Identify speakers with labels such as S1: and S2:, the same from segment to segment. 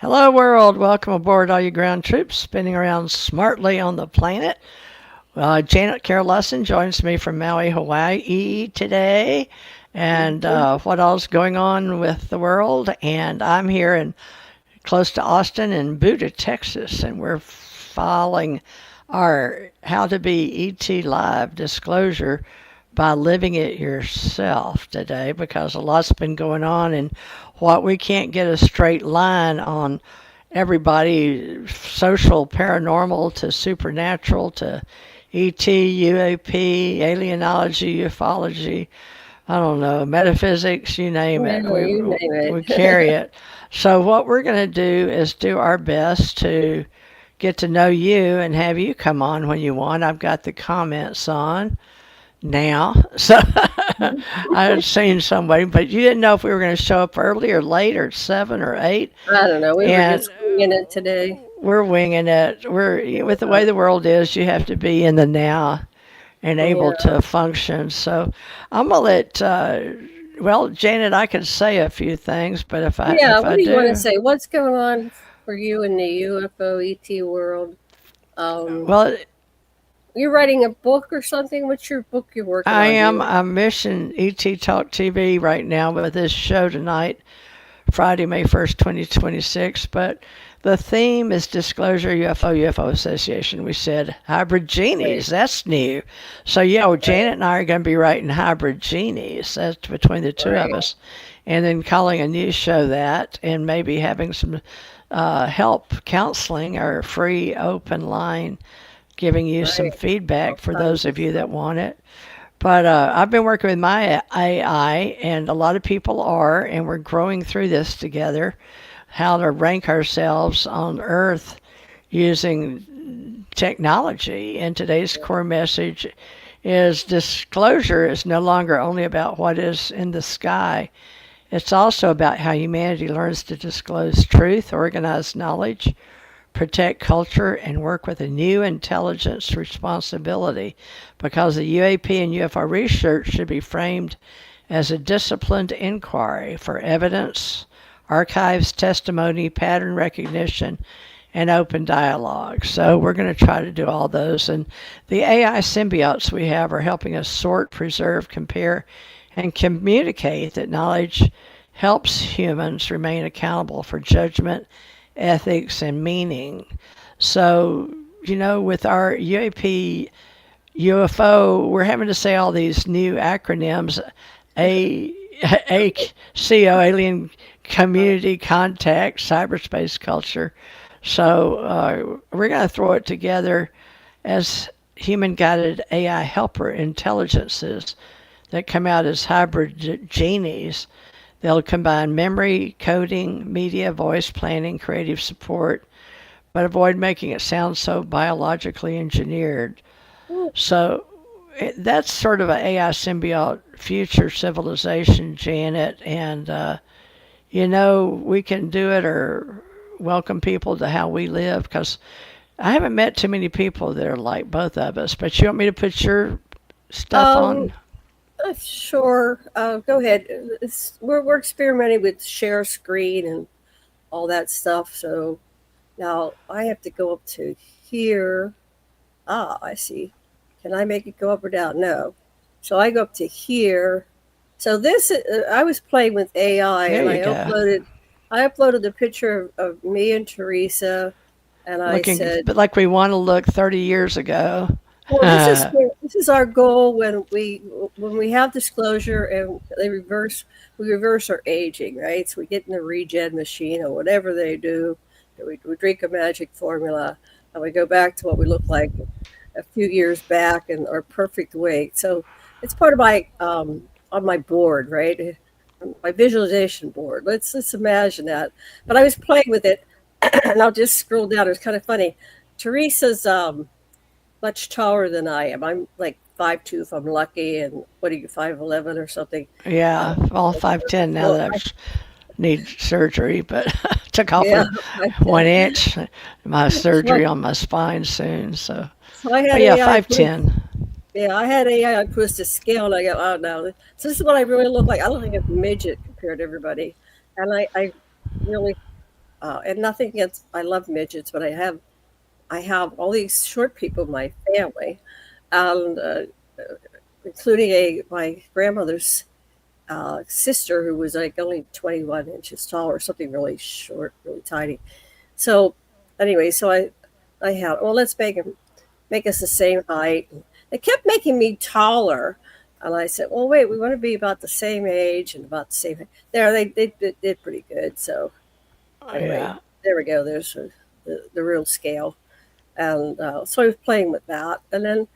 S1: Hello, world. Welcome aboard, all you ground troops spinning around smartly on the planet. Janet Carol Lessin joins me from Maui, Hawaii today, and what all's going on with the world. And I'm here in close to Austin in Buda, Texas, and we're following our How to Be ET Live disclosure by living it yourself today because a lot's been going on and what we can't get a straight line on everybody social paranormal to supernatural to ET, UAP, alienology, ufology, I don't know, metaphysics, you name
S2: Yeah,
S1: it.
S2: you name
S1: We
S2: it.
S1: carry it. So what we're going to do is do our best to get to know you and have you come on when you want. I've got the comments on now. So I had seen somebody, but you didn't know if we were going to show up early or late or 7 or 8.
S2: I don't know. We were
S1: And
S2: just winging it today.
S1: we're winging it. We're with the way the world is. You have to be in the now and able
S2: Yeah.
S1: to function. So I'm gonna let. Well, Janet, I could say a few things, but if I
S2: Yeah.
S1: if
S2: What
S1: I
S2: do you want to
S1: do,
S2: say? What's going on for you in the UFO ET world? Um,
S1: well,
S2: you're writing a book or something? What's your book you're working
S1: I
S2: on? Do
S1: am.
S2: you?
S1: I'm Mission ET Talk TV right now with this show tonight, Friday, May 1st, 2026. But the theme is Disclosure UFO Association. We said hybrid
S2: Right.
S1: genies. That's new. So, yeah, well,
S2: Right.
S1: Janet and I are going to be writing hybrid genies. That's between the two of
S2: Right.
S1: us. And then calling a new show that and maybe having some help counseling or free open line giving you some
S2: Right.
S1: feedback
S2: All
S1: for
S2: kinds
S1: those
S2: of
S1: of you that
S2: stuff.
S1: want it. But I've been working with my AI, and a lot of people are, and we're growing through this together. How to rank ourselves on Earth using technology. And today's core message is disclosure is no longer only about what is in the sky. It's also about how humanity learns to disclose truth, organize knowledge, protect culture, and work with a new intelligence responsibility because the UAP and UFO research should be framed as a disciplined inquiry for evidence, archives, testimony, pattern recognition, and open dialogue. So we're going to try to do all those. And the AI symbiotes we have are helping us sort, preserve, compare, and communicate that knowledge helps humans remain accountable for judgment, ethics, and meaning. So, with our UAP UFO, we're having to say all these new acronyms. A ACO, Alien Community Contact, Cyberspace Culture. So we're going to throw it together as human guided AI helper intelligences that come out as hybrid genies. They'll combine memory, coding, media, voice planning, creative support, but avoid making it sound so biologically engineered.
S2: Ooh,
S1: So that's sort of an AI symbiote future civilization, Janet. And, we can do it or welcome people to how we live because I haven't met too many people that are like both of us. But you want me to put your stuff
S2: Um,
S1: on?
S2: sure. Go ahead. We're experimenting with share screen and all that stuff. So now I have to go up to here. Ah, I see. Can I make it go up or down? No. So I go up to here. So I was playing with AI
S1: There
S2: and
S1: you go.
S2: I uploaded the picture of me and Theresa, and I
S1: Looking
S2: said,
S1: but like we want to look 30 years ago.
S2: well,
S1: Yeah,
S2: this is our goal when we have disclosure and we reverse our aging, right? So we get in the regen machine or whatever they do. We drink a magic formula and we go back to what we look like a few years back and our perfect weight. So it's part of my on my board, right? My visualization board. Let's imagine that. But I was playing with it, and I'll just scroll down. It was kind of funny. Teresa's much taller than I am. I'm like 5'2" if I'm lucky, and what are you, 5'11" or something?
S1: yeah,
S2: Uh,
S1: all 5'10" now
S2: so
S1: that I need surgery, but took off
S2: yeah,
S1: a
S2: 5'10".
S1: 1 inch. My
S2: So I,
S1: surgery on my spine soon. So,
S2: so I
S1: but
S2: had
S1: yeah,
S2: AI.
S1: 5'10".
S2: Yeah, I had AI put us to scale, and I go, oh no. So this is what I really look like. I look like a midget compared to everybody, and I really And nothing against, I love midgets, but I have all these short people in my family, and including my grandmother's sister who was like only 21 inches tall or something really short, really tiny. So anyway, I have, well, let's make us the same height. They kept making me taller. And I said, well, wait, we want to be about the same age and about the same. There, they did pretty good. So anyway,
S1: Yeah.
S2: there we go. There's the real scale. And so I was playing with that. And then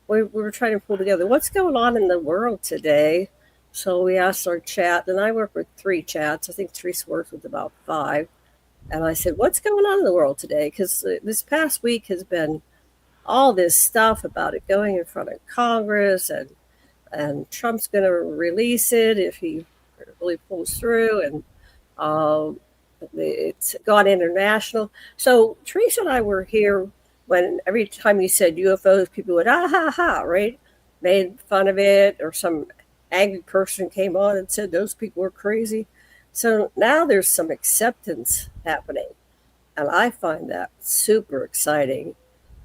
S2: we were trying to pull together what's going on in the world today. So we asked our chat, and I work with 3 chats. I think Theresa works with about 5. And I said, what's going on in the world today? Because this past week has been all this stuff about it going in front of Congress, and Trump's going to release it if he really pulls through, and um, it's gone international. So Teresa and I were here when every time you said UFOs, people would ha ha, right? Made fun of it, or some angry person came on and said those people were crazy. So now there's some acceptance happening, and I find that super exciting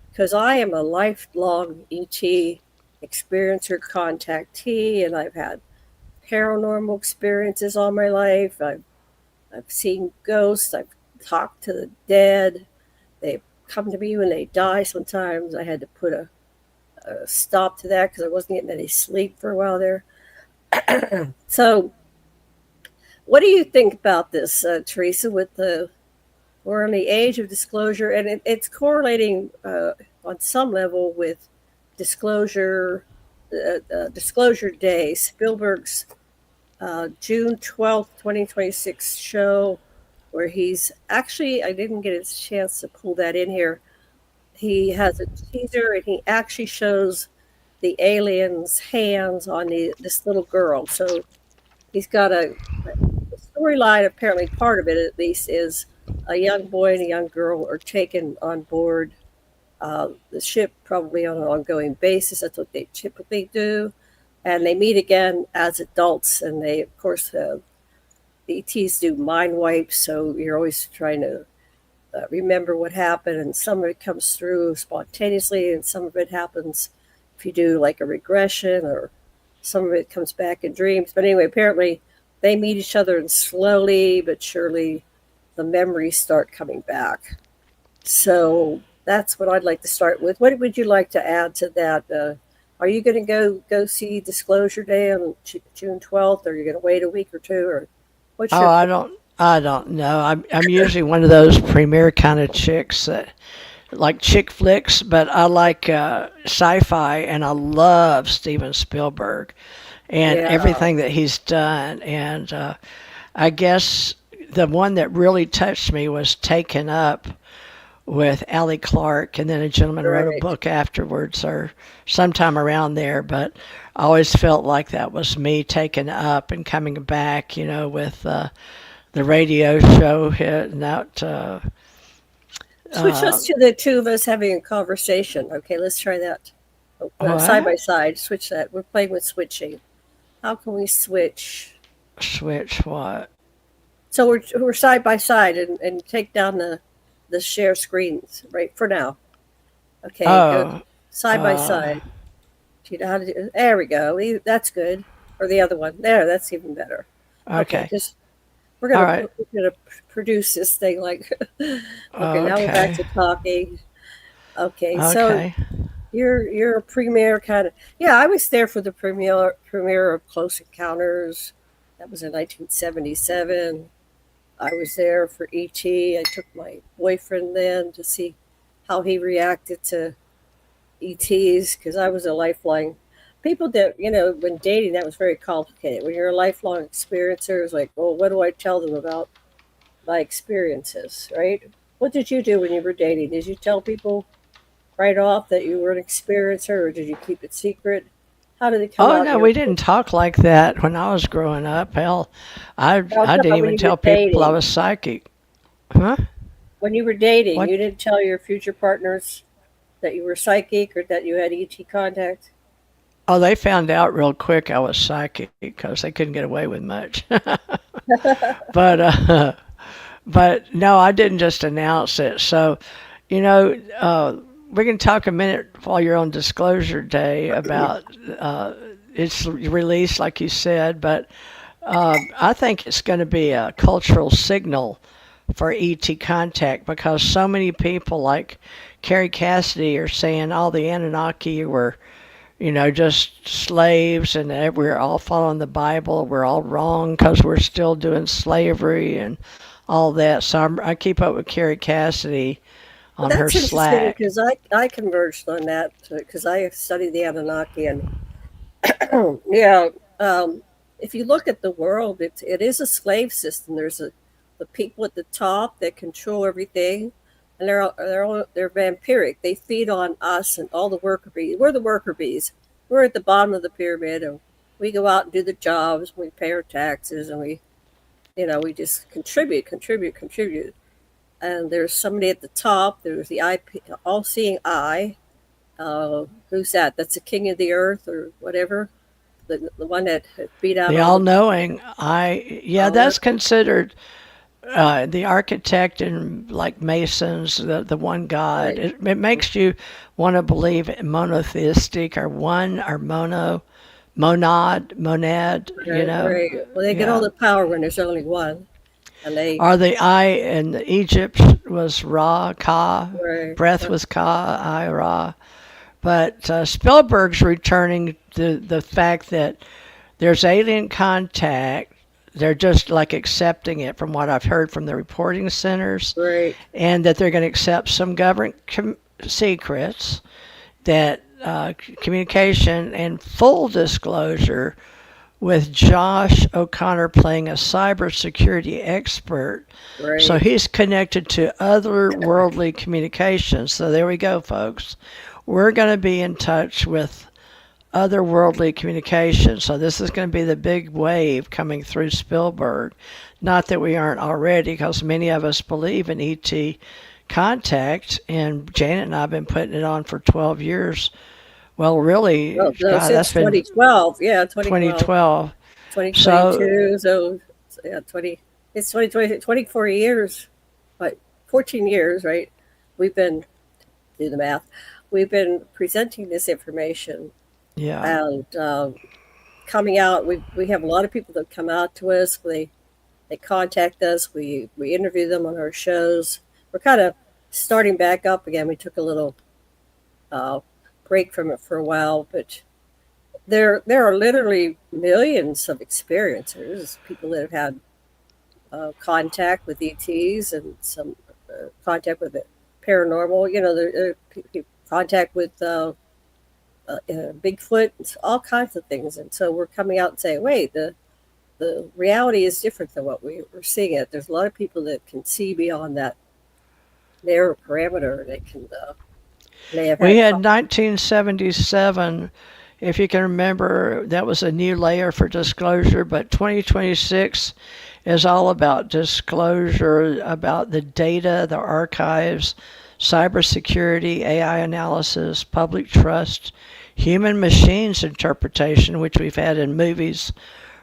S2: because I am a lifelong ET experiencer contactee, and I've had paranormal experiences all my life. I've seen ghosts. I've talked to the dead. They come to me when they die. Sometimes I had to put a stop to that because I wasn't getting any sleep for a while there. So, what do you think about this, Teresa? With the we're in the age of disclosure, and it's correlating on some level with disclosure. Disclosure Day, Spielberg's June 12th, 2026 show, where he's actually, I didn't get a chance to pull that in here. He has a teaser and he actually shows the alien's hands on this little girl. So he's got a storyline, apparently part of it at least, is a young boy and a young girl are taken on board the ship, probably on an ongoing basis. That's what they typically do. And they meet again as adults, and they, of course, the ETs do mind wipes, so you're always trying to remember what happened, and some of it comes through spontaneously, and some of it happens if you do like a regression, or some of it comes back in dreams. But anyway, apparently they meet each other, and slowly but surely the memories start coming back. So that's what I'd like to start with. What would you like to add to that? Are you going to go see Disclosure Day on June 12th? Or are you going to wait a week or two? Or what's
S1: Oh,
S2: your
S1: I don't know. I'm usually one of those premier kind of chicks that like chick flicks, but I like sci-fi, and I love Steven Spielberg and
S2: yeah,
S1: everything that he's done. And I guess the one that really touched me was Taken Up with Allie Clark, and then a gentleman wrote a
S2: right.
S1: book afterwards or sometime around there. But I always felt like that was me taken up and coming back, with the radio show hitting out.
S2: Switch us to the two of us having a conversation. Okay, let's try that. Side by
S1: What?
S2: side, switch that. We're playing with switching. How can we switch?
S1: Switch what?
S2: So we're side by side, and take down the share screens right for now. Okay, go
S1: Oh,
S2: side by
S1: uh,
S2: side. Do you know how to do? There we go. That's good. Or the other one. There, that's even better. Okay,
S1: okay.
S2: just
S1: All right.
S2: we're gonna produce this thing like. Okay, now we're back
S1: Okay.
S2: to talking. Okay, so
S1: Okay.
S2: you're a premiere kind of, yeah. I was there for the premiere of Close Encounters. That was in 1977. I was there for ET. I took my boyfriend then to see how he reacted to ETs because I was a lifelong people that when dating that was very complicated. When you're a lifelong experiencer, it's like, well, what do I tell them about my experiences, right? What did you do when you were dating? Did you tell people right off that you were an experiencer, or did you keep it secret? How did it come
S1: Oh
S2: out in
S1: no,
S2: your?
S1: we didn't talk like that when I was growing up. Hell,
S2: I'm
S1: I
S2: talking
S1: didn't
S2: about when
S1: even
S2: you were
S1: tell people I
S2: dating.
S1: was psychic. Huh?
S2: When you were dating,
S1: What?
S2: you didn't tell your future partners that you were psychic or that you had ET contact.
S1: Oh, they found out real quick I was psychic because they couldn't get away with much. But But no, I didn't just announce it. So, you know, we can talk a minute while you're on Disclosure Day about its release, like you said. But I think it's going to be a cultural signal for ET contact because so many people like Carrie Cassidy are saying all the Anunnaki were, just slaves and that we're all following the Bible. We're all wrong because we're still doing slavery and all that. So I keep up with Carrie Cassidy
S2: Well,
S1: on her
S2: that's interesting
S1: Slack.
S2: because I converged on that because I studied the Anunnaki and yeah, if you look at the world, it is a slave system. There's the people at the top that control everything, and they're vampiric. They feed on us and all the worker bees. We're the worker bees. We're at the bottom of the pyramid, and we go out and do the jobs. We pay our taxes, and we just contribute, contribute, contribute. And there's somebody at the top. There's the all-seeing eye. Who's that? That's the king of the earth or whatever. The one that beat out
S1: The
S2: all
S1: all
S2: the
S1: knowing, yeah,
S2: power.
S1: that's considered the architect and like Masons, the one God.
S2: Right,
S1: It makes you want to believe in monotheistic or one or monad,
S2: right, right. Well, they get all
S1: Yeah.
S2: the power when there's only one, and they
S1: Or the I in Egypt was Ra, Ka,
S2: right,
S1: breath was Ka, I, Ra. But Spielberg's returning to the fact that there's alien contact. They're just like accepting it from what I've heard from the reporting centers,
S2: right,
S1: and that they're going to accept some government secrets, that communication and full disclosure with Josh O'Connor playing a cybersecurity expert. So
S2: right.
S1: he's connected to otherworldly communications. So there we go, folks. We're going to be in touch with otherworldly communication. So this is going to be the big wave coming through Spielberg. Not that we aren't already, because many of us believe in ET contact, and Janet and I have been putting it on for 12 years. Well, really,
S2: Well, no,
S1: God, that's
S2: since
S1: been
S2: 2012, yeah, 2012,
S1: 2012. So
S2: 2022. So yeah, 20. It's 2020, 24 years, but 14 years, right? We've been do the math. We've been presenting this information
S1: yeah.
S2: and coming out. We have a lot of people that come out to us. They contact us. We interview them on our shows. We're kind of starting back up again. We took a little uh, break from it for a while, but there are literally millions of experiencers, people that have had contact with ETs and some contact with it, paranormal. Contact with Bigfoot, all kinds of things. And so we're coming out and saying, wait, the reality is different than what we're seeing it. There's a lot of people that can see beyond that narrow parameter. They have
S1: We
S2: had
S1: had 1977, if you can remember, that was a new layer for disclosure, but 2026 is all about disclosure, about the data, the archives, cybersecurity, AI analysis, public trust, human machines interpretation, which we've had in movies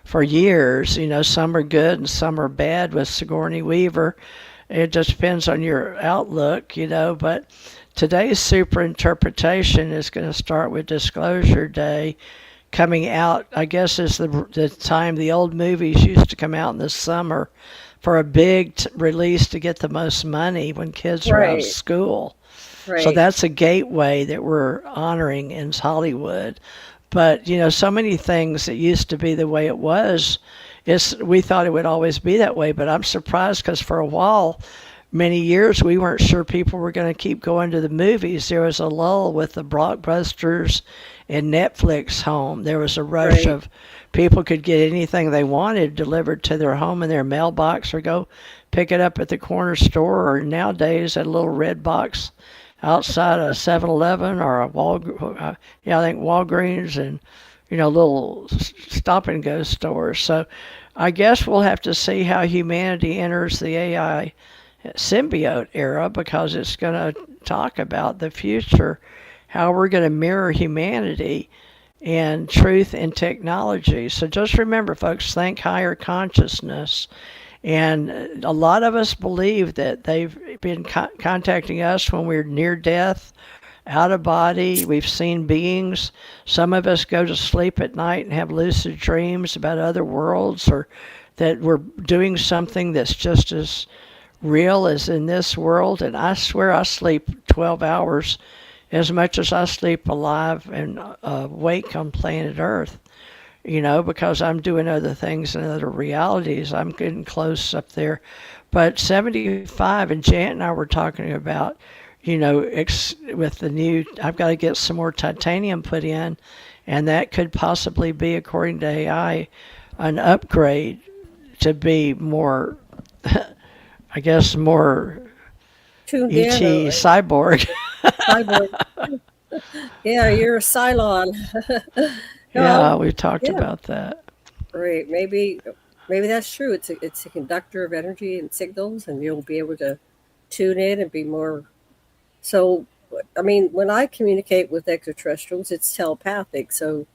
S1: for years. Some are good and some are bad with Sigourney Weaver. It just depends on your outlook, but today's super interpretation is going to start with Disclosure Day coming out. I guess is the time the old movies used to come out in the summer for a big release to get the most money when kids are out of
S2: right,
S1: school. So
S2: right,
S1: that's a gateway that we're honoring in Hollywood. But so many things that used to be the way it was, we thought it would always be that way. But I'm surprised because for a while, many years, we weren't sure people were going to keep going to the movies. There was a lull with the blockbusters and Netflix home. There was a rush
S2: right.
S1: of people could get anything they wanted delivered to their home in their mailbox or go pick it up at the corner store, or nowadays at a little red box outside a 7-Eleven or a I think Walgreens, and little stop and go stores. So I guess we'll have to see how humanity enters the AI symbiote era, because it's going to talk about the future, how we're going to mirror humanity and truth and technology. So just remember, folks, think higher consciousness. And a lot of us believe that they've been contacting us when we're near death, out of body. We've seen beings. Some of us go to sleep at night and have lucid dreams about other worlds, or that we're doing something that's just as real as in this world. And I swear I sleep 12 hours as much as I sleep alive and awake on planet Earth, because I'm doing other things in other realities. I'm getting close up there. But 75, and Jan and I were talking about, with the new, I've got to get some more titanium put in, and that could possibly be, according to AI, an upgrade to be more, I guess, more
S2: Tuned
S1: ET
S2: in,
S1: cyborg.
S2: cyborg. Yeah, you're a Cylon.
S1: Yeah,
S2: No,
S1: we talked
S2: yeah,
S1: about that.
S2: right. Maybe that's true. It's a conductor of energy and signals, and you'll be able to tune in and be more. So, I mean, when I communicate with extraterrestrials, it's telepathic. So,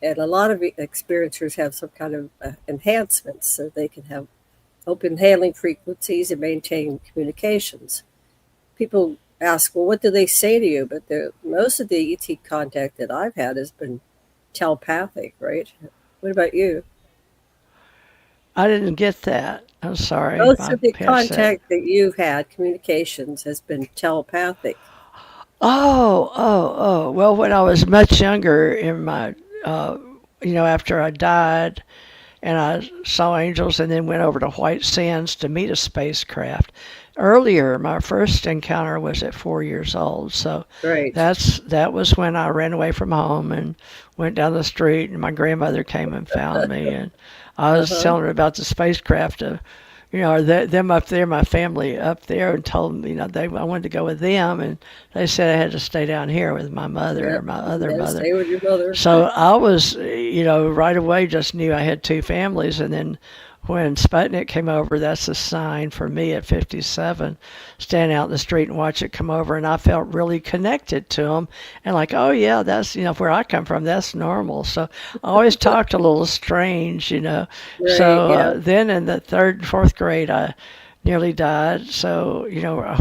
S2: and a lot of experiencers have some kind of enhancements so they can have open handling frequencies and maintain communications. People ask, well, what do they say to you? But most of the ET contact that I've had has been telepathic, right? What about you?
S1: I didn't get that. I'm sorry.
S2: Most
S1: My
S2: of the
S1: headset.
S2: contact that you've had, communications, has been telepathic.
S1: Oh. Well, when I was much younger, after I died, and I saw angels, and then went over to White Sands to meet a spacecraft. Earlier, my first encounter was at 4 years old, so
S2: Right.
S1: that was when I ran away from home and went down the street, and my grandmother came and found me, and I was
S2: Uh-huh.
S1: telling her about the spacecraft. Them up there, my family up there, and told them, I wanted to go with them, and they said I had to stay down here with my mother
S2: Yeah.
S1: or my other
S2: Yeah,
S1: mother.
S2: stay with your mother.
S1: So I was, right away just knew I had two families. And then when Sputnik came over, that's a sign for me at 57, standing out in the street and watch it come over. And I felt really connected to them. And like, oh, yeah, that's, where I come from, that's normal. So I always talked a little strange.
S2: Right.
S1: So
S2: Yeah.
S1: then in the third and fourth grade, I nearly died. So,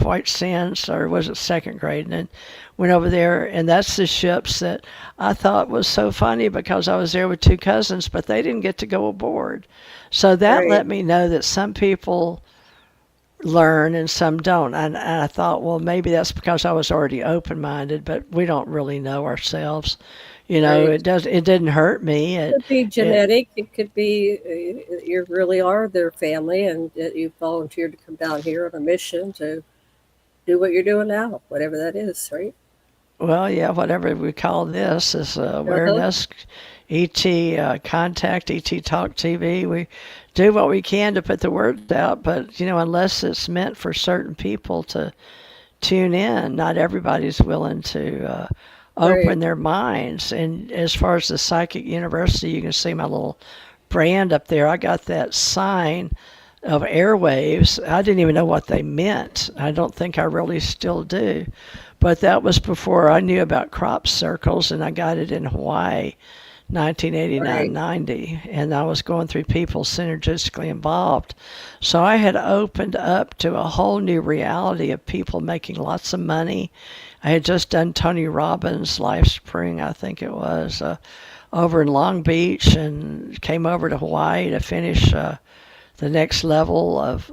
S1: White Sands, or was it second grade? And then went over there, and that's the ships that I thought was so funny because I was there with two cousins, but they didn't get to go aboard. So that
S2: Right.
S1: let me know that some people learn and some don't. And I thought, well, maybe that's because I was already open minded, but we don't really know ourselves.
S2: Right.
S1: It didn't hurt me.
S2: Could be
S1: It
S2: genetic. It could be you really are their family, and you volunteered to come down here on a mission to do what you're doing now, whatever that is, right?
S1: Well, yeah, whatever we call this is
S2: Uh huh.
S1: awareness, ET contact, ET Talk TV. We do what we can to put the word out, but unless it's meant for certain people to tune in, not everybody's willing to
S2: Right.
S1: open their minds. And as far as the Psychic University, you can see my little brand up there. I got that sign of airwaves. I didn't even know what they meant. I don't think I really still do. But that was before I knew about crop circles, and I got it in Hawaii,
S2: Right.
S1: 1989-90, and I was going through people synergistically involved. So I had opened up to a whole new reality of people making lots of money. I had just done Tony Robbins' Life Spring, I think it was, over in Long Beach, and came over to Hawaii to finish the next level of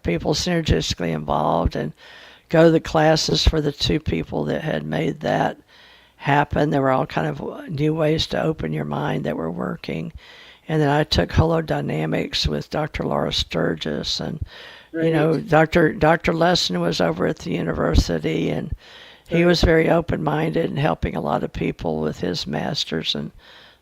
S1: people synergistically involved, and go to the classes for the two people that had made that happen. There were all kind of new ways to open your mind that were working. And then I took holodynamics with Dr. Laura Sturgis, and
S2: Right.
S1: Dr. Lessin was over at the university, and he
S2: Right.
S1: was very open-minded and helping a lot of people with his masters in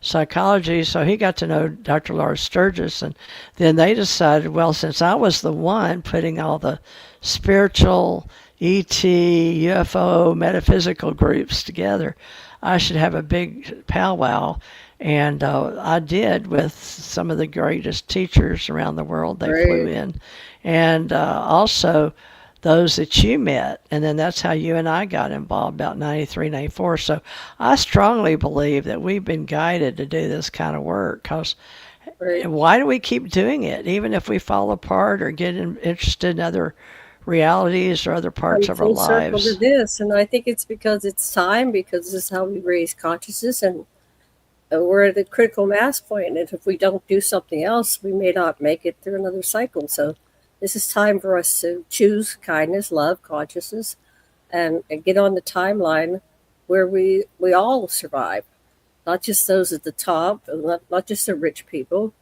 S1: psychology. So he got to know Dr. Laura Sturgis, and then they decided, well, since I was the one putting all the spiritual, ET, UFO, metaphysical groups together, I should have a big powwow. And I did with some of the greatest teachers around the world. They flew
S2: Right.
S1: in. And also those that you met. And then that's how you and I got involved about 93, 94. So I strongly believe that we've been guided to do this kind of work because
S2: Right.
S1: why do we keep doing it, even if we fall apart or get interested in other realities or other parts
S2: Come
S1: of our
S2: full circle to
S1: lives?
S2: this, and I think it's because it's time, because this is how we raise consciousness, and we're at a critical mass point, and if we don't do something else, we may not make it through another cycle. So this is time for us to choose kindness, love, consciousness, and get on the timeline where we all survive, not just those at the top, not just the rich people.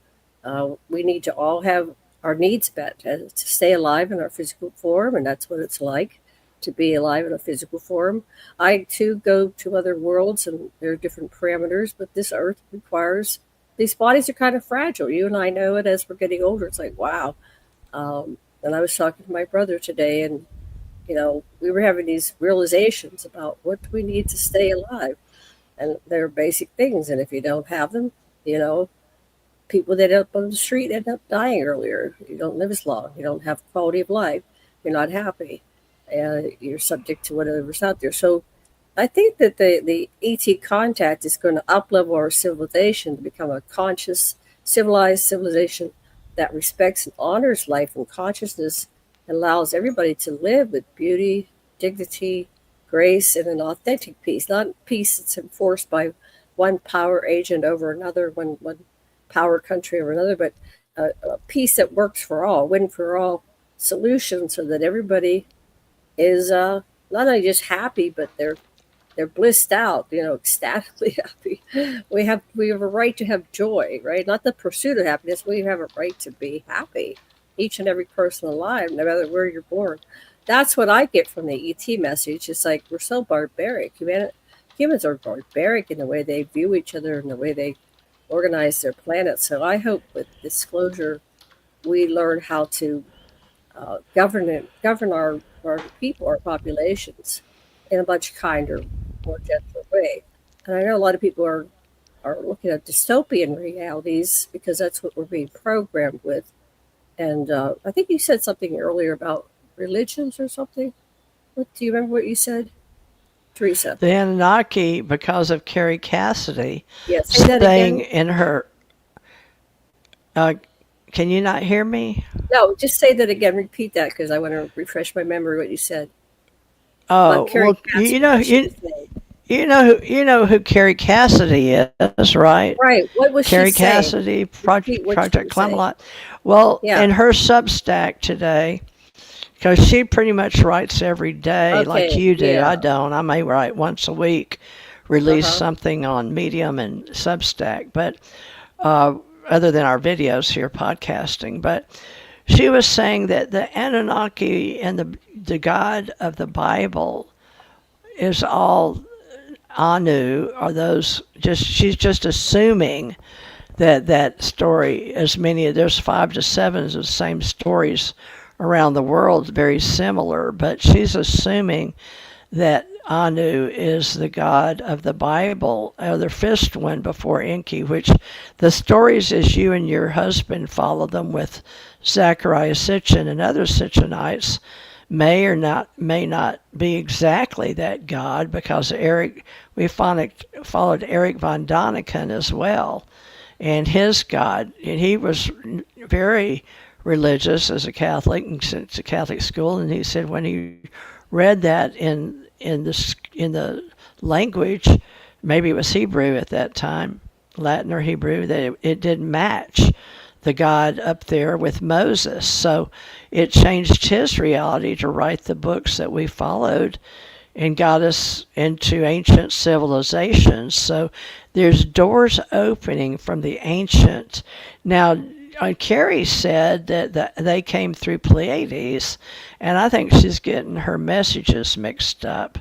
S2: We need to all have our needs met to stay alive in our physical form, and that's what it's like to be alive in a physical form. I too go to other worlds, and there are different parameters, but this earth requires. These bodies are kind of fragile. You and I know it as we're getting older. It's like, wow. And I was talking to my brother today, and we were having these realizations about what we need to stay alive, and they're basic things. And if you don't have them, you know, people that end up on the street end up dying earlier. You don't live as long. You don't have quality of life. You're not happy. And you're subject to whatever's out there. So I think that the ET contact is going to uplevel our civilization to become a conscious, civilized civilization that respects and honors life and consciousness and allows everybody to live with beauty, dignity, grace, and an authentic peace. Not peace that's enforced by one power agent over another, one power country over another, but a peace that works for all, win for all solution, so that everybody is not only just happy, but they're blissed out, ecstatically happy. We have a right to have joy, right? Not the pursuit of happiness. We have a right to be happy. Each and every person alive, no matter where you're born. That's what I get from the ET message. It's like we're so barbaric. Humans are barbaric in the way they view each other and the way they organize their planet. So I hope with disclosure we learn how to govern our people, our populations, in a much kinder, more gentler way. And I know a lot of people are looking at dystopian realities because that's what we're being programmed with. And I think you said something earlier about religions or something. What do you remember what you said, Teresa?
S1: The Anunnaki, because of Carrie Cassidy
S2: Yeah, say that
S1: staying
S2: again.
S1: in her. Uh, can you not hear me?
S2: No, just say that again. Repeat that because I want to refresh my memory what you said about
S1: Oh
S2: Carrie
S1: well,
S2: Cassidy. What she was saying.
S1: you know who Carrie Cassidy is, right?
S2: Right. What was she
S1: Carrie
S2: saying?
S1: Cassidy,
S2: Repeat what she
S1: Project
S2: was saying.
S1: Camelot. Well,
S2: Yeah.
S1: in her Substack today, because she pretty much writes every day like
S2: Okay.
S1: you do. I
S2: Yeah.
S1: don't. I may write once a week,
S2: Uh
S1: release
S2: huh.
S1: something on Medium and Substack, but uh, other than our videos here podcasting. But she was saying that the Anunnaki and the God of the Bible is all Anu, are those just, she's just assuming that story, as many, there's 5 to 7 of the same stories around the world, very similar, but she's assuming that Anu is the god of the Bible, or the first one before Enki, which the stories, as you and your husband follow them with Zachariah Sitchin and other Sitchinites, may not be exactly that God, because we followed Eric von Daniken as well, and his God, and he was very religious as a Catholic and sent to Catholic school, and he said when he read that in the language, maybe it was Hebrew at that time, Latin or Hebrew, that it didn't match the God up there with Moses. So it changed his reality to write the books that we followed and got us into ancient civilizations. So there's doors opening from the ancient. Now, Carrie said that they came through Pleiades, and I think she's getting her messages mixed up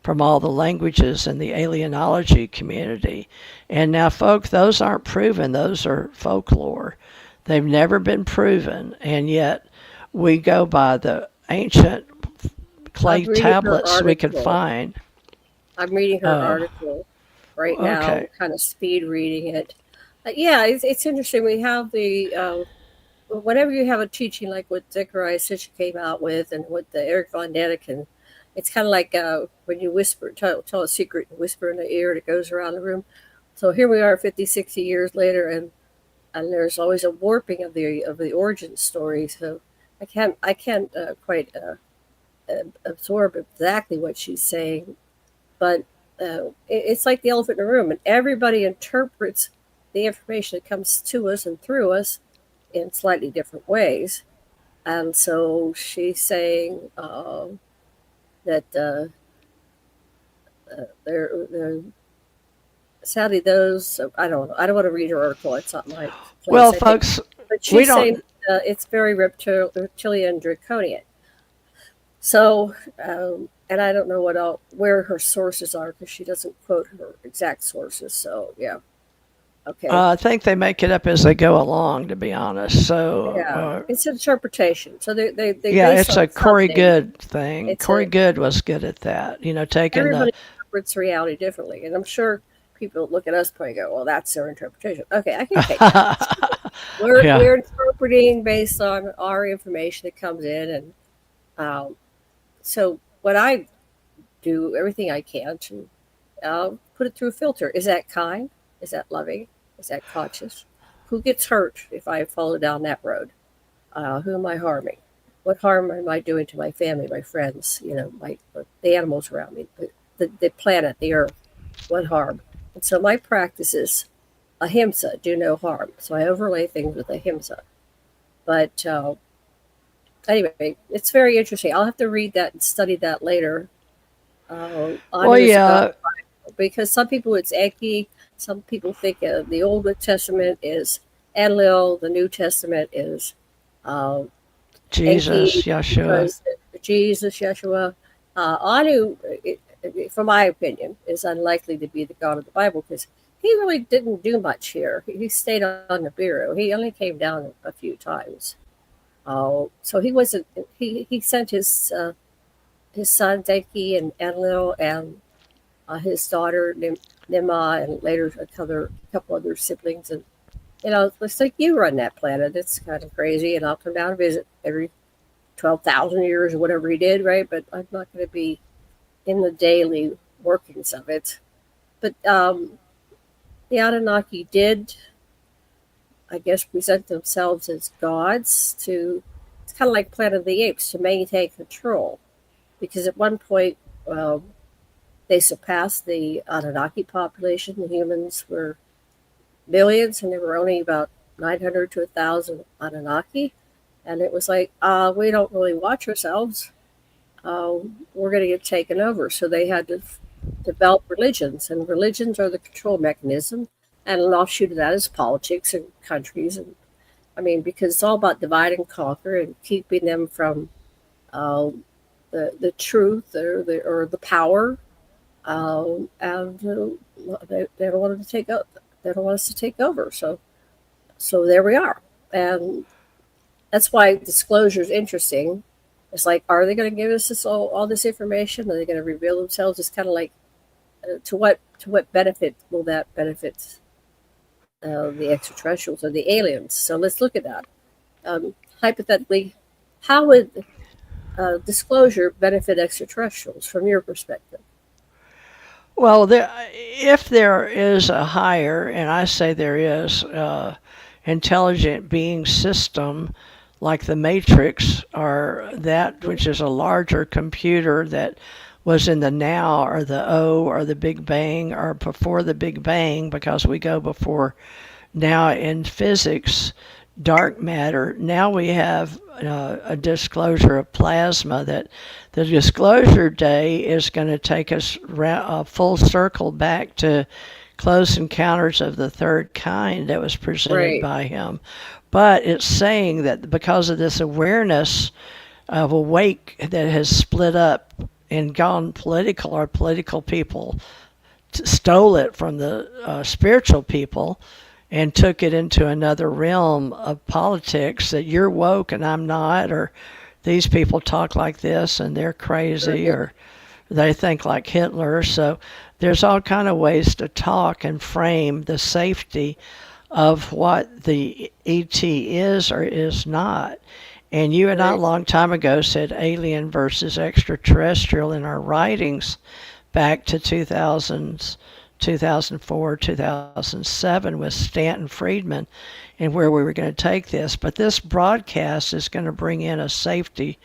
S1: from all the languages in the alienology community. And now, folk, those aren't proven, those are folklore. They've never been proven, and yet we go by the ancient
S2: I'm
S1: clay
S2: reading her
S1: tablets we could
S2: article.
S1: find.
S2: I'm reading her
S1: Oh,
S2: article right now,
S1: okay.
S2: kind of speed reading it. Yeah, it's interesting. We have the whenever you have a teaching like what Zechariah Sitchin came out with, and what the Eric von Daniken, it's kind of like when you tell a secret, and whisper in the ear, and it goes around the room. So here we are 50, 60 years later, and and there's always a warping of the origin story. So I can't quite absorb exactly what she's saying, but it's like the elephant in the room, and everybody interprets the information that comes to us and through us in slightly different ways. And so she's saying that they're sadly those I don't want to read her article. It's not my
S1: Well,
S2: place, I think.
S1: folks,
S2: But
S1: we
S2: she's saying
S1: don't.
S2: it's very reptilian draconian. So, and I don't know where her sources are because she doesn't quote her exact sources. So, yeah, okay,
S1: I think they make it up as they go along, to be honest. So,
S2: yeah, it's interpretation. So they
S1: yeah,
S2: base
S1: it's
S2: on
S1: a Corey
S2: something.
S1: Good thing.
S2: It's
S1: Corey
S2: a
S1: Good was good at that. Taking the.
S2: Everybody interprets reality differently, and I'm sure people look at us and go, "Well, that's their interpretation." Okay, I can take that.
S1: Yeah.
S2: We're interpreting based on our information that comes in, and um, so what I do everything I can to put it through a filter. Is that kind? Is that loving? Is that conscious? Who gets hurt if I follow down that road? Who am I harming? What harm am I doing to my family, my friends? The animals around me, the planet, the earth. What harm? And so my practice is ahimsa, do no harm. So I overlay things with ahimsa. But anyway, it's very interesting. I'll have to read that and study that later.
S1: Well,
S2: Anu is a god
S1: yeah.
S2: because some people it's Enki. Some people think the Old Testament is Enlil, the New Testament is uh,
S1: Jesus,
S2: Enki
S1: Yeshua.
S2: because Jesus, Yeshua. Anu, from my opinion, is unlikely to be the God of the Bible because he really didn't do much here. He stayed on the bureau. He only came down a few times. So he wasn't. He sent his sons Enki and Enlil and his daughter Nima and later a couple other siblings. And it's like you run that planet. It's kind of crazy, and I'll come down and visit every 12,000 years or whatever he did, right? But I'm not going to be in the daily workings of it. But the Anunnaki did, I guess, present themselves as gods to. It's kind of like Planet of the Apes to maintain control, because at one point they surpassed the Anunnaki population. The humans were millions, and there were only about 900 to 1,000 Anunnaki. And it was like, we don't really watch ourselves. We're going to get taken over. So they had to develop religions, and religions are the control mechanism. And an offshoot of that is politics and countries. And I mean, because it's all about divide and conquer and keeping them from uh, the truth or the power. And they don't want to take up. They don't want us to take over. So there we are. And that's why disclosure is interesting. It's like, are they going to give us all this information? Are they going to reveal themselves? It's kind of like, to what benefit will that benefit the extraterrestrials or the aliens? So let's look at that. Hypothetically, how would disclosure benefit extraterrestrials from your perspective?
S1: Well, if there is a higher, and I say there is, intelligent being system like the Matrix, or that which is a larger computer that was in the now or the O or the Big Bang or before the Big Bang, because we go before now in physics, dark matter. Now we have a disclosure of plasma, that the disclosure day is going to take us full circle back to Close Encounters of the Third Kind that was presented
S2: Right.
S1: by him. But it's saying that because of this awareness of a wake that has split up and gone political, or political people stole it from the spiritual people and took it into another realm of politics, that you're woke and I'm not, or these people talk like this and they're crazy,
S2: Right.
S1: or they think like Hitler. So there's all kind of ways to talk and frame the safety of what the ET is or is not. And you and I a
S2: Right.
S1: long time ago said alien versus extraterrestrial in our writings back to 2000s, 2004, 2007 with Stanton Friedman and where we were going to take this. But this broadcast is going to bring in a safety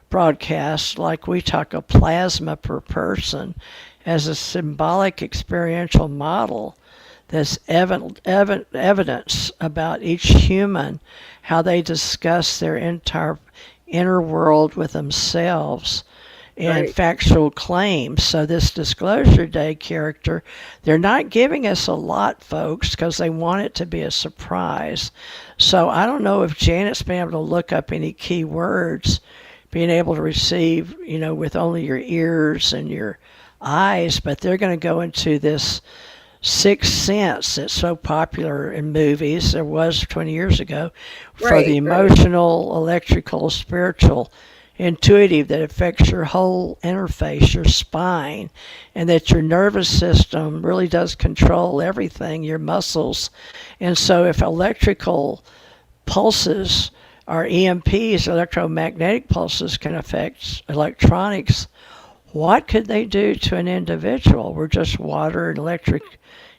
S1: broadcast, like we talk a plasma per person, as a symbolic experiential model that's evidence about each human, how they discuss their entire inner world with themselves and
S2: Right.
S1: factual claims. So this Disclosure Day character, they're not giving us a lot, folks, because they want it to be a surprise. So I don't know if Janet's been able to look up any key words, being able to receive, with only your ears and your eyes, but they're going to go into this sixth sense that's so popular in movies. There was 20 years ago for the
S2: Right. Right.
S1: emotional, electrical, spiritual, intuitive that affects your whole interface, your spine, and that your nervous system really does control everything, your muscles. And so if electrical pulses or EMPs, electromagnetic pulses, can affect electronics, what could they do to an individual? We're just water and electric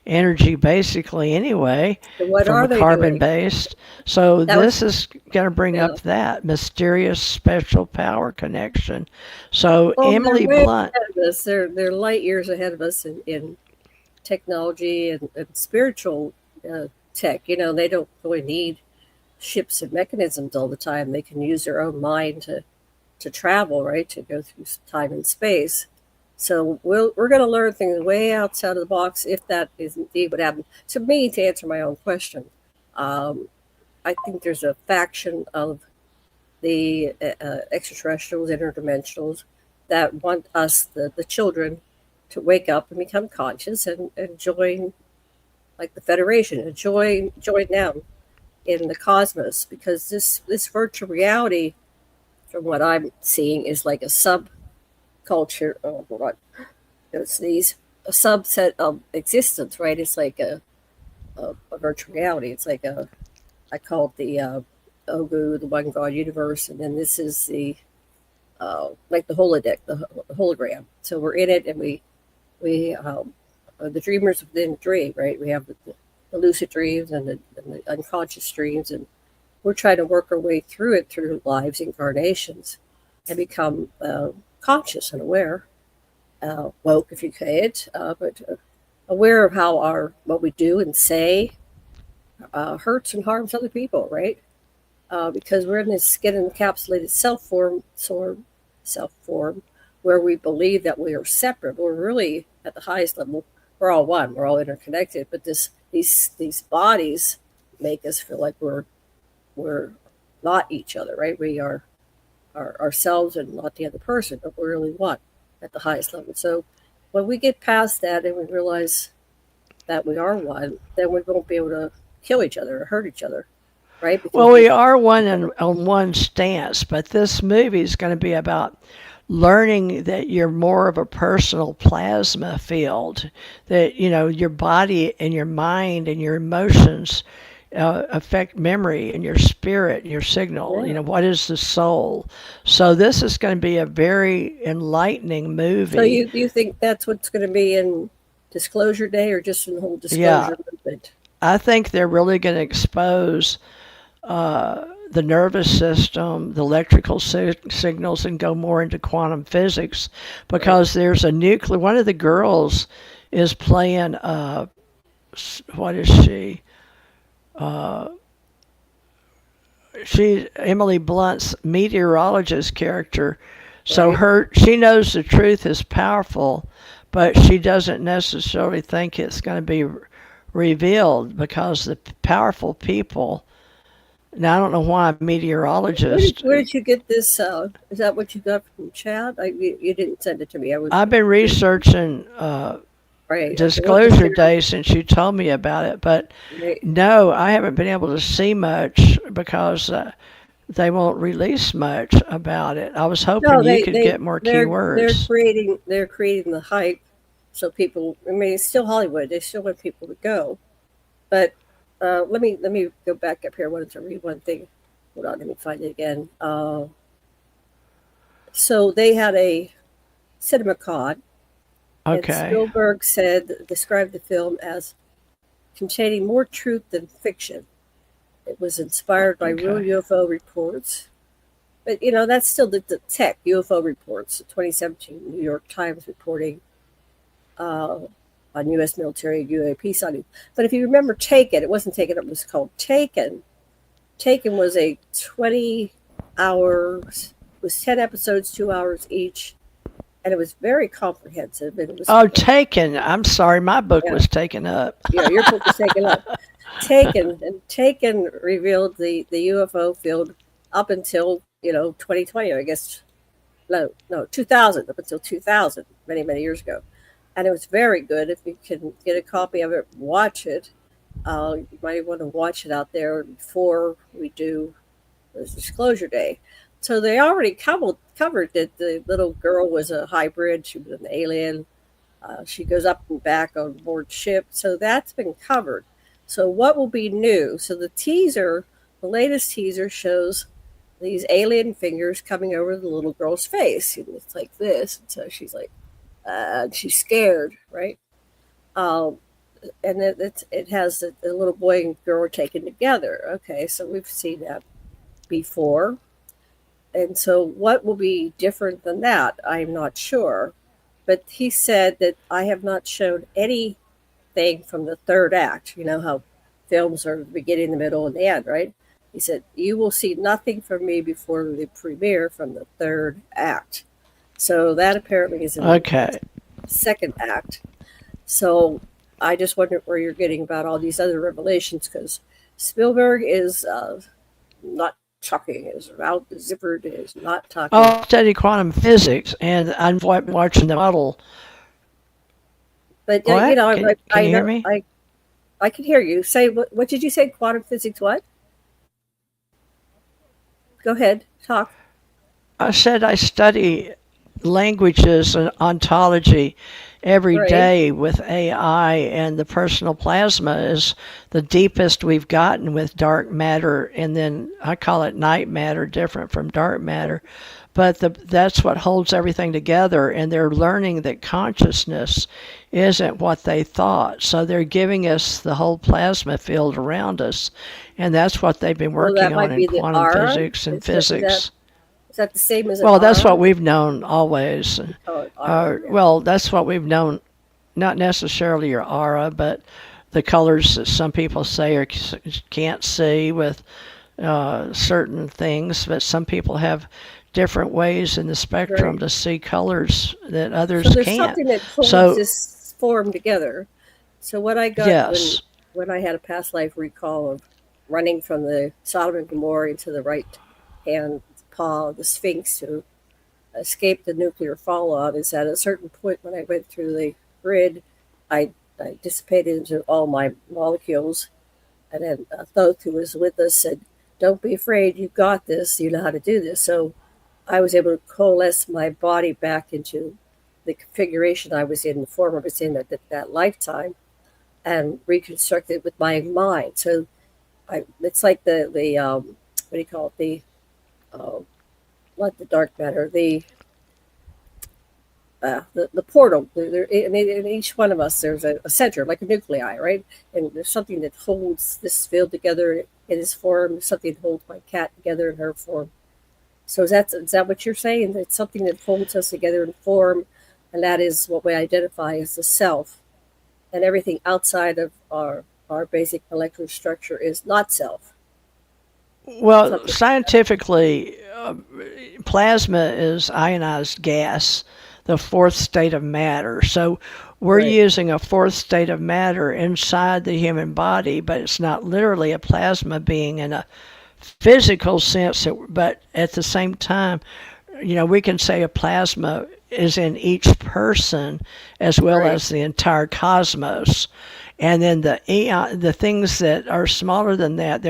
S1: energy basically anyway,
S2: So what
S1: from
S2: are
S1: a
S2: they
S1: carbon
S2: doing?
S1: based. So
S2: That was
S1: this is going to bring
S2: yeah.
S1: up that mysterious special power connection. So
S2: Well, they're
S1: Emily
S2: way
S1: Blunt,
S2: ahead of us. They're light years ahead of us in technology and spiritual tech. They don't really need ships and mechanisms all the time. They can use their own mind to travel, right? To go through time and space. So we're going to learn things way outside of the box if that is indeed what happened. To me, to answer my own question, um, I think there's a faction of the extraterrestrials, interdimensionals, that want us, the children, to wake up and become conscious and join, like the Federation, and join them in the cosmos, because this virtual reality, from what I'm seeing, is like a subculture. Oh, hold on, it's these a subset of existence, right? It's like a virtual reality. It's like I call it the Ogu, the One God universe, and then this is the like the holodeck, the hologram. So we're in it, and we are the dreamers within a dream, right? We have the lucid dreams and the unconscious dreams, and we're trying to work our way through it through lives, incarnations, and become conscious and aware, woke if you could, but aware of how our what we do and say hurts and harms other people, right? Because we're in this get encapsulated self form, where we believe that we are separate. We're really at the highest level. We're all one. We're all interconnected. But these bodies make us feel like we're not each other, right? We are ourselves and not the other person, but we're really one at the highest level. So when we get past that and we realize that we are one, then we won't be able to kill each other or hurt each other, right?
S1: well,
S2: Because
S1: we are on one stance, but this movie is going to be about learning that you're more of a personal plasma field, that your body and your mind and your emotions affect memory and your spirit and your signal.
S2: yeah.
S1: What is the soul? So this is going to be a very enlightening
S2: So
S1: movie.
S2: you think that's what's going to be in Disclosure Day, or just in the whole
S1: Yeah,
S2: disclosure movement?
S1: I think they're really going to expose the nervous system, the electrical signals, and go more into quantum physics,
S2: Right.
S1: because there's a nuclear. One of the girls is playing. What is she? She's Emily Blunt's meteorologist character. So
S2: Right.
S1: she knows the truth is powerful, but she doesn't necessarily think it's going to be revealed, because the powerful people. Now I don't know why a meteorologist.
S2: Where did you get this? Is that what you got from Chad? You didn't send it to me. I was
S1: I've been researching
S2: right. Okay. We'll just
S1: Disclosure
S2: share it.
S1: Day since you told me about it, but
S2: Right.
S1: no, I haven't been able to see much because they won't release much about it. I was hoping
S2: No,
S1: you could get more keywords.
S2: they're creating the hype, so people. I mean, it's still Hollywood. They still want people to go. But let me go back up here. I wanted to read one thing. Hold on, let me find it again. So they had a CinemaCon, And
S1: Okay.
S2: Spielberg described the film as containing more truth than fiction. It was inspired by real
S1: Okay.
S2: UFO reports. But, that's still the tech, UFO reports, 2017 New York Times reporting uh, on U.S. military UAP sighting. But if you remember Taken, it wasn't Taken, it was called Taken. Taken was a 20 hours, it was 10 episodes, 2 hours each, and it was very comprehensive. And it was,
S1: Oh, Taken. I'm sorry, my book
S2: yeah,
S1: was taken up.
S2: your book was taken up. Taken revealed the UFO field up until 2020, I guess. No, 2000, up until 2000, many years ago, and it was very good. If you can get a copy of it, watch it. You might want to watch it out there before we do this disclosure day. So they already covered that the little girl was a hybrid. She was an alien. She goes up and back on board ship. So that's been covered. So what will be new? So the latest teaser shows these alien fingers coming over the little girl's face. And it's like this. And so she's like, she's scared, right? Um, and it has the little boy and girl taken together. Okay, so we've seen that before. And so what will be different than that? I'm not sure. But he said that I have not shown anything from the third act. You know how films are the beginning, the middle, and the end, right? He said, you will see nothing from me before the premiere from the third act. So that apparently is in the
S1: Okay.
S2: second act. So I just wonder where you're getting about all these other revelations, because Spielberg is not talking, is out zippered, is not
S1: Oh,
S2: talking.
S1: I study quantum physics, and I'm watching the model.
S2: But
S1: What? Can
S2: I
S1: you hear
S2: know
S1: me?
S2: I can hear you. Say what did you say? Quantum physics? What? Go ahead, talk.
S1: I said I study languages and ontology every
S2: Right.
S1: day with AI, and the personal plasma is the deepest we've gotten with dark matter, and then I call it night matter, different from dark matter. But that's what holds everything together, and they're learning that consciousness isn't what they thought. So they're giving us the whole plasma field around us, and that's what they've been
S2: Well,
S1: working
S2: that
S1: on
S2: might
S1: in
S2: be the
S1: quantum
S2: aura.
S1: physics and
S2: Is that
S1: physics.
S2: is that the same as an
S1: Well, that's what
S2: aura?
S1: we've known always.
S2: Oh, an aura. Yeah.
S1: Well, that's what we've known, not necessarily your aura, but the colors that some people say or can't see with certain things, but some people have different ways in the spectrum
S2: Right.
S1: to see colors that
S2: So
S1: others
S2: there's
S1: can't.
S2: something that holds
S1: So,
S2: this form together. So what I got
S1: yes.
S2: when I had a past life recall of running from the Sodom and Gomorrah into the right hand paw of the Sphinx to escape the nuclear fallout, is at a certain point when I went through the grid, I dissipated into all my molecules, and then Thoth, who was with us, said, "Don't be afraid. You got this. You know how to do this." So I was able to coalesce my body back into the configuration I was in, the form I was in at that lifetime, and reconstruct it with my mind. So it's like the what do you call it? Uh, not the dark matter, the portal. In each one of us, there's a center, like a nuclei, right? And there's something that holds this field together in his form. Something that holds my cat together in her form. So is that what you're saying? It's something that holds us together in form, and that is what we identify as the self. And everything outside of our basic molecular structure is not self.
S1: Well,
S2: Something.
S1: scientifically, plasma is ionized gas, the fourth state of matter. So we're
S2: Right.
S1: using a fourth state of matter inside the human body, but it's not literally a plasma being in a physical sense, but at the same time, we can say a plasma is in each person as well
S2: Right.
S1: as the entire cosmos. And then the things that are smaller than that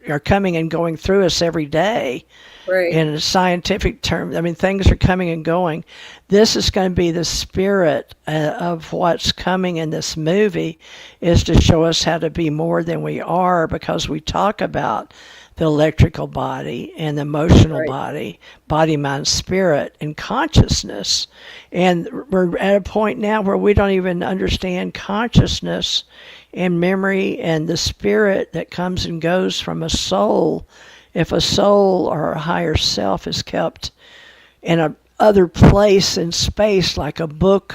S1: are coming and going through us every day
S2: Right.
S1: in a scientific term. I mean, things are coming and going. This is going to be the spirit of what's coming in this movie, is to show us how to be more than we are, because we talk about the electrical body and the emotional
S2: Right.
S1: body, body, mind, spirit, and consciousness. And we're at a point now where we don't even understand consciousness and memory and the spirit that comes and goes from a soul. If a soul or a higher self is kept in a other place in space, like a book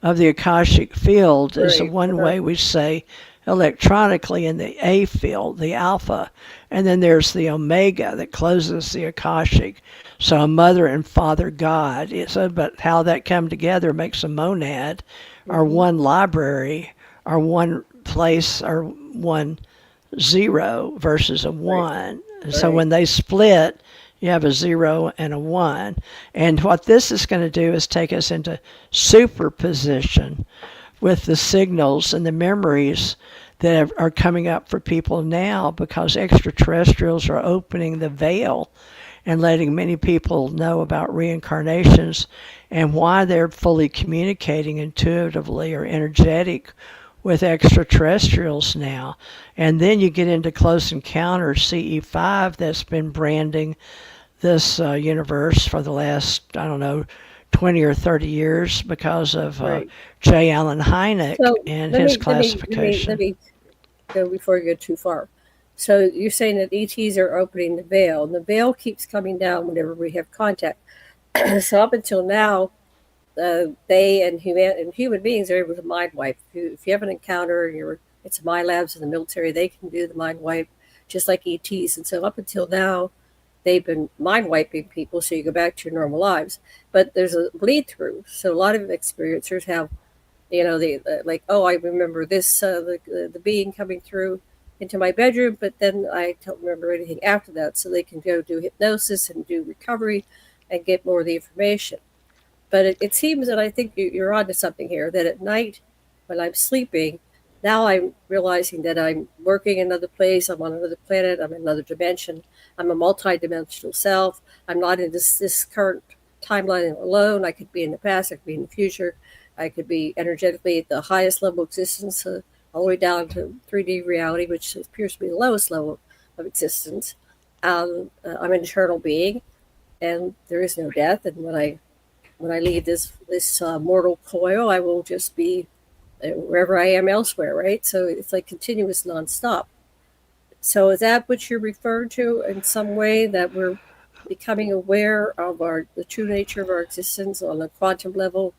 S1: of the Akashic field, is the
S2: Right.
S1: one
S2: Uh-huh.
S1: way we say electronically in the A field, the alpha. And then there's the omega that closes the Akashic. So a mother and father God. But how that come together makes a monad, or
S2: Hmm.
S1: one library, or one place, or one zero versus a
S2: Right.
S1: one. So
S2: Right.
S1: when they split, you have a zero and a one. And what this is going to do is take us into superposition with the signals and the memories that are coming up for people now, because extraterrestrials are opening the veil and letting many people know about reincarnations and why they're fully communicating intuitively or energetic with extraterrestrials now. And then you get into Close Encounters CE5 that's been branding this universe for the last, I don't know, 20 or 30 years because of
S2: Right.
S1: J. Allen Hynek
S2: So
S1: and
S2: let
S1: his
S2: me let me let me let
S1: classification.
S2: me go before you go too far. So you're saying that ETs are opening the veil, and the veil keeps coming down whenever we have contact. So up until now, they and human beings are able to mind wipe. If you have an encounter, and it's my labs in the military, they can do the mind wipe just like ETs. And so up until now, they've been mind wiping people, so you go back to your normal lives. But there's a bleed through. So a lot of experiencers have, they like, oh, I remember this, the being coming through into my bedroom, but then I don't remember anything after that. So they can go do hypnosis and do recovery and get more of the information. But it seems that I think you're onto something here. That at night, when I'm sleeping, now I'm realizing that I'm working in another place. I'm on another planet. I'm in another dimension. I'm a multi-dimensional self. I'm not in this current timeline alone. I could be in the past. I could be in the future. I could be energetically at the highest level of existence, all the way down to 3D reality, which appears to be the lowest level of existence. I'm an eternal being, and there is no death. And when I leave this mortal coil, I will just be wherever I am elsewhere, right? So it's like continuous nonstop. So is that what you're referring to in some way, that we're becoming aware of the true nature of our existence on a quantum level,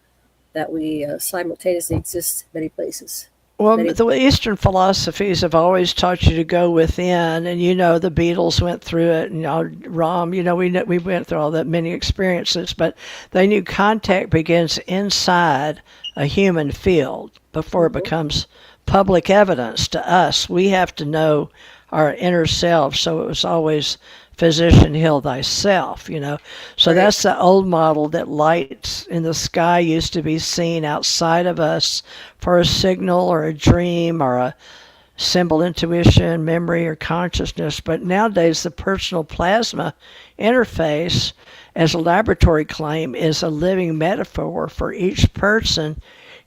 S2: that we simultaneously exist in many places,
S1: Well,
S2: many.
S1: the Eastern philosophies have always taught you to go within, and the Beatles went through it, and Ram, we went through all that many experiences, but they knew contact begins inside a human field before it
S2: Mhm.
S1: becomes public evidence to us. We have to know our inner self, so it was always physician heal thyself. So
S2: Right.
S1: that's the old model, that lights in the sky used to be seen outside of us for a signal or a dream or a symbol, intuition, memory, or consciousness. But nowadays, the personal plasma interface, as a laboratory claim, is a living metaphor for each person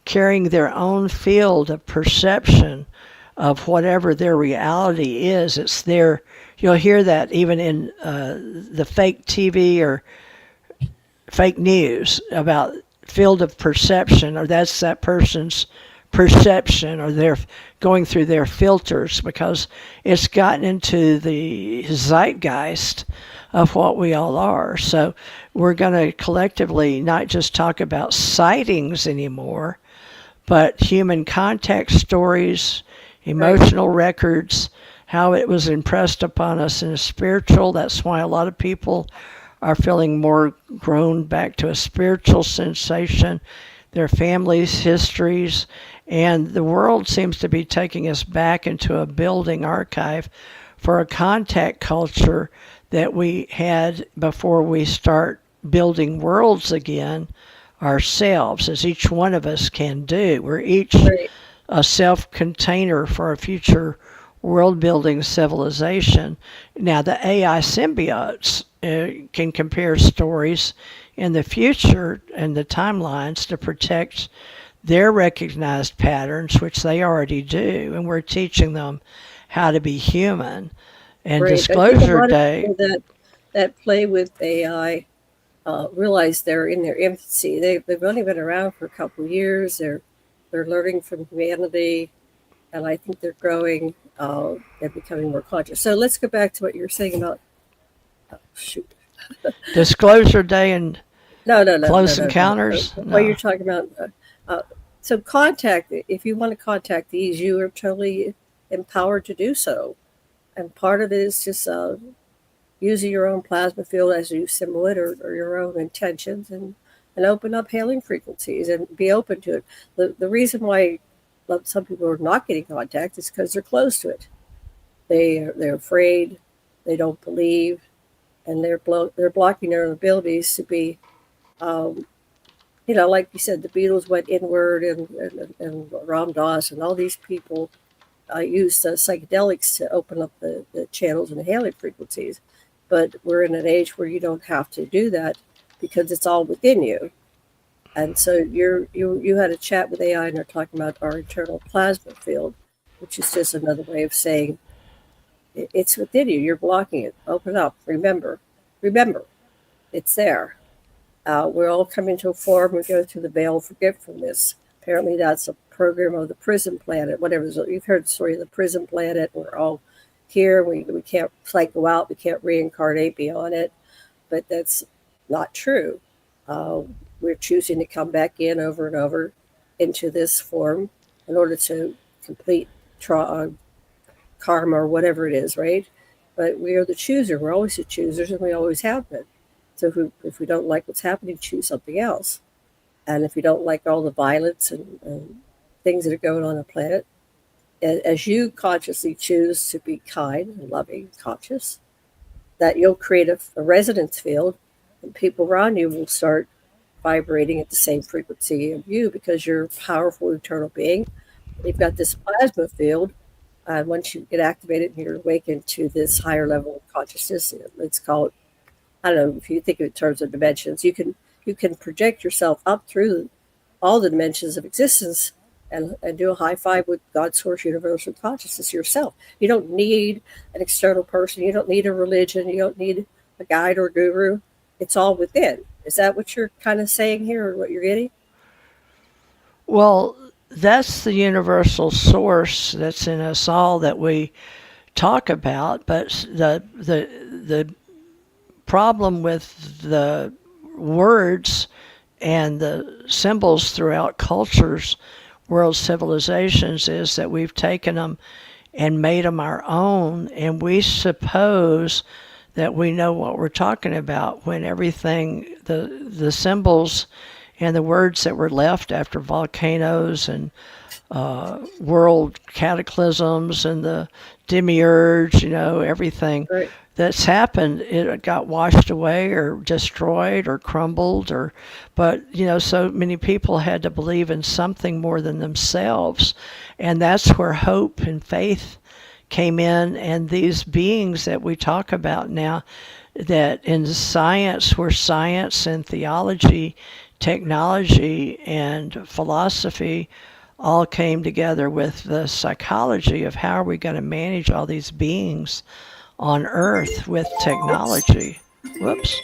S1: carrying their own field of perception of whatever their reality is. It's their, you'll hear that even in the fake TV or fake news about field of perception, or that's that person's perception, or they're going through their filters, because it's gotten into the zeitgeist of what we all are. So we're going to collectively not just talk about sightings anymore, but human contact stories,
S2: Right.
S1: emotional records, how it was impressed upon us in a spiritual. That's why a lot of people are feeling more grown back to a spiritual sensation, their families' histories, and the world seems to be taking us back into a building archive for a contact culture that we had before we start building worlds again ourselves, as each one of us can do. We're each
S2: Right.
S1: a self-container for a future world-building civilization. Now, the AI symbiotes can compare stories in the future and the timelines to protect their recognized patterns, which they already do, and we're teaching them how to be human. And
S2: Right. I think a
S1: Disclosure
S2: lot of
S1: Day,
S2: people that play with AI realize they're in their infancy. They've only been around for a couple of years. They're learning from humanity, and I think they're growing and becoming more conscious. So let's go back to what you were saying about shoot.
S1: Disclosure Day and
S2: No, no, no, no,
S1: Close
S2: no, no.
S1: Encounters?
S2: What you're
S1: No.
S2: talking about. Uh, so contact. If you want to contact these, you are totally empowered to do so. And part of it is just using your own plasma field as you symbol it, or your own intentions, and open up hailing frequencies and be open to it. The reason why some people are not getting contact is because they're closed to it. They're afraid, they don't believe, and they're blocking their own abilities to be. Um, like you said, the Beatles went inward, and Ram Dass and all these people used psychedelics to open up the channels and the hailing frequencies. But we're in an age where you don't have to do that because it's all within you. And so you had a chat with AI, and they're talking about our internal plasma field, which is just another way of saying it's within you. You're blocking it. Open up. Remember, it's there. We're all coming to a form. We go through the veil of forgetfulness. Apparently, that's a program of the prison planet. Whatever. You've heard the story of the prison planet. We're all here. We can't cycle out. We can't reincarnate beyond it. But that's not true. Uh, we're choosing to come back in over and over into this form in order to complete karma or whatever it is, right? But we are the chooser. We're always the choosers, and we always have been. So if we don't like what's happening, choose something else. And if you don't like all the violence and things that are going on the planet, as you consciously choose to be kind and loving, conscious, that you'll create a resonance field, and people around you will start vibrating at the same frequency of you because you're a powerful eternal being. You've got this plasma field, and once you get activated and you're awakened to this higher level of consciousness, let's call it, I don't know, if you think of it in terms of dimensions, you can project yourself up through all the dimensions of existence, and do a high five with God, source, universal consciousness yourself. You don't need an external person. You don't need a religion. You don't need a guide or guru. It's all within. Is that what you're kind of saying here, or what you're getting?
S1: Well, that's the universal source that's in us all that we talk about. But the problem with the words and the symbols throughout cultures, world civilizations, is that we've taken them and made them our own, and we suppose that we know what we're talking about when everything, the symbols and the words that were left after volcanoes and world cataclysms and the demiurge, everything
S2: Right.
S1: that's happened, it got washed away or destroyed or crumbled, but so many people had to believe in something more than themselves, and that's where hope and faith came in. And these beings that we talk about now, that in science, where science and theology, technology and philosophy all came together with the psychology of how are we going to manage all these beings on Earth with technology. Whoops.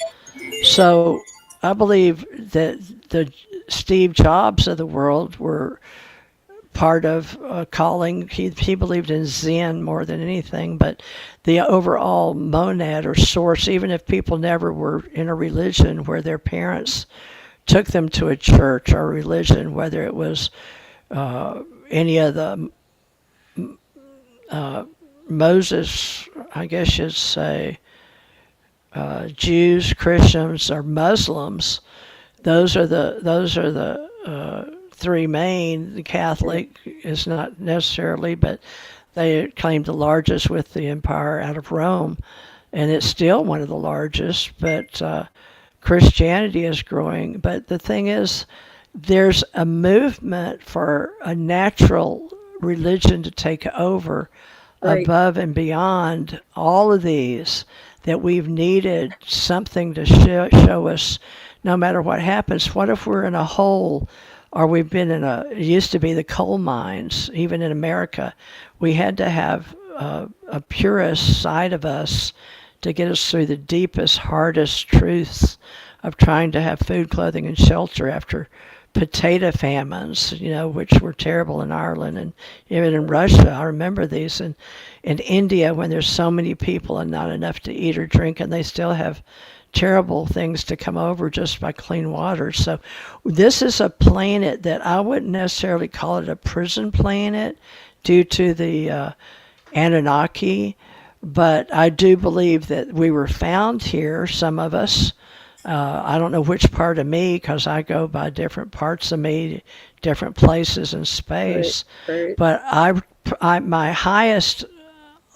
S1: So I believe that the Steve Jobs of the world were part of a calling. He believed in Zen more than anything, but the overall monad or source, even if people never were in a religion where their parents took them to a church or religion, whether it was any of the Moses, I guess you'd say, Jews, Christians, or Muslims. Those are the three main. The Catholic is not necessarily, but they claim the largest with the empire out of Rome, and it's still one of the largest. But Christianity is growing. But the thing is, there's a movement for a natural religion to take over
S2: Right.
S1: above and beyond all of these, that we've needed something to show us no matter what happens. What if we're in a hole, or we've been it used to be the coal mines, even in America. We had to have a purest side of us to get us through the deepest, hardest truths of trying to have food, clothing, and shelter after potato famines, which were terrible in Ireland and even in Russia. I remember these. And in India, when there's so many people and not enough to eat or drink, and they still have terrible things to come over just by clean water. So this is a planet that I wouldn't necessarily call it a prison planet due to the Anunnaki, but I do believe that we were found here, some of us. I don't know which part of me, because I go by different parts of me, different places in space.
S2: Right.
S1: But my highest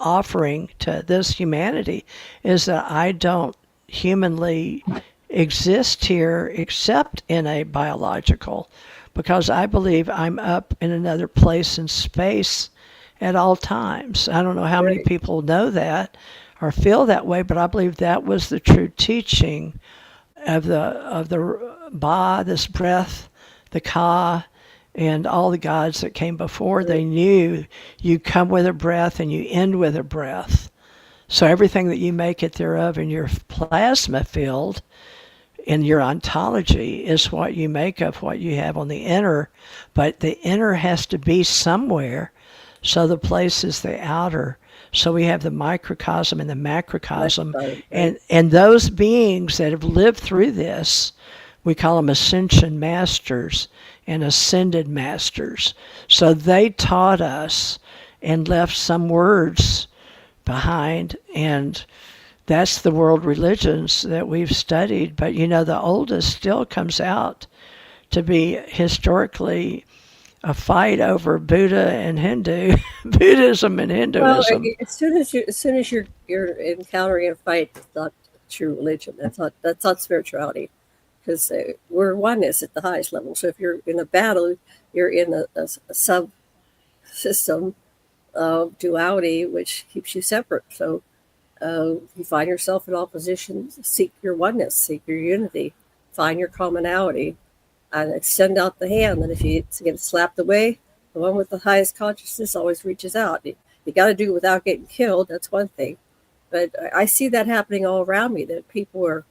S1: offering to this humanity is that I don't humanly exist here except in a biological, because I believe I'm up in another place in space at all times. I don't know how many people know that or feel that way, but I believe that was the true teaching of the Ba, this breath, the Ka, and all the gods that came before. They knew you come with a breath and you end with a breath. So everything that you make it thereof in your plasma field, in your ontology, is what you make of what you have on the inner. But the inner has to be somewhere. So the place is the outer. So we have the microcosm and the macrocosm. And those beings that have lived through this, we call them ascension masters and ascended masters. So they taught us and left some words behind, and that's the world religions that we've studied. But the oldest still comes out to be historically a fight over Buddha and Hindu, Buddhism and Hinduism.
S2: Well, as soon as you're encountering a fight, it's not true religion. That's not spirituality, because we're oneness at the highest level. So if you're in a battle, you're in a sub system of duality, which keeps you separate. So you find yourself in opposition, seek your oneness, seek your unity, find your commonality, and extend out the hand. And if you get slapped away, the one with the highest consciousness always reaches out. You got to do it without getting killed. That's one thing. But I see that happening all around me, that people are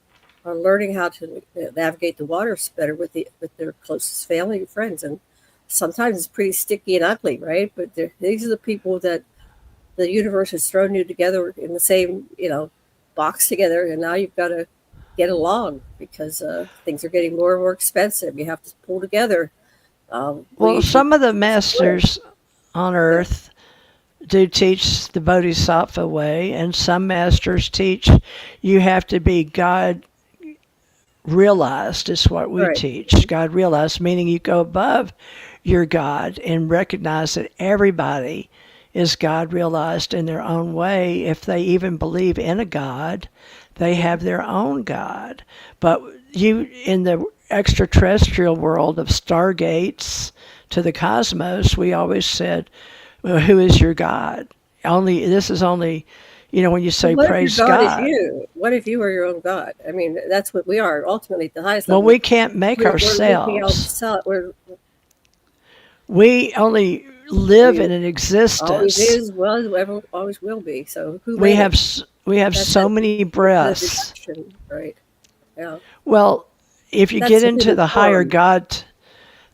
S2: learning how to navigate the waters better with their closest family and friends. And sometimes it's pretty sticky and ugly, right? But these are the people that the universe has thrown you together in the same, box together. And now you've got to get along, because things are getting more and more expensive. You have to pull together.
S1: Well, some of the masters on Earth do teach the Bodhisattva way, and some masters teach you have to be God realized, is what we teach. God realized, meaning you go above your God and recognize that everybody is God realized in their own way. If they even believe in a God, they have their own God. But you, in the extraterrestrial world of stargates to the cosmos, we always said, well, who is your God? This is only, when you say praise God.
S2: What if you are your own God? I mean, that's what we are ultimately at the highest level.
S1: Well, we can't make ourselves. We only live in an existence.
S2: Always is, always will be. So
S1: we have so many breaths.
S2: Right. Yeah.
S1: Well, if you get into the higher God,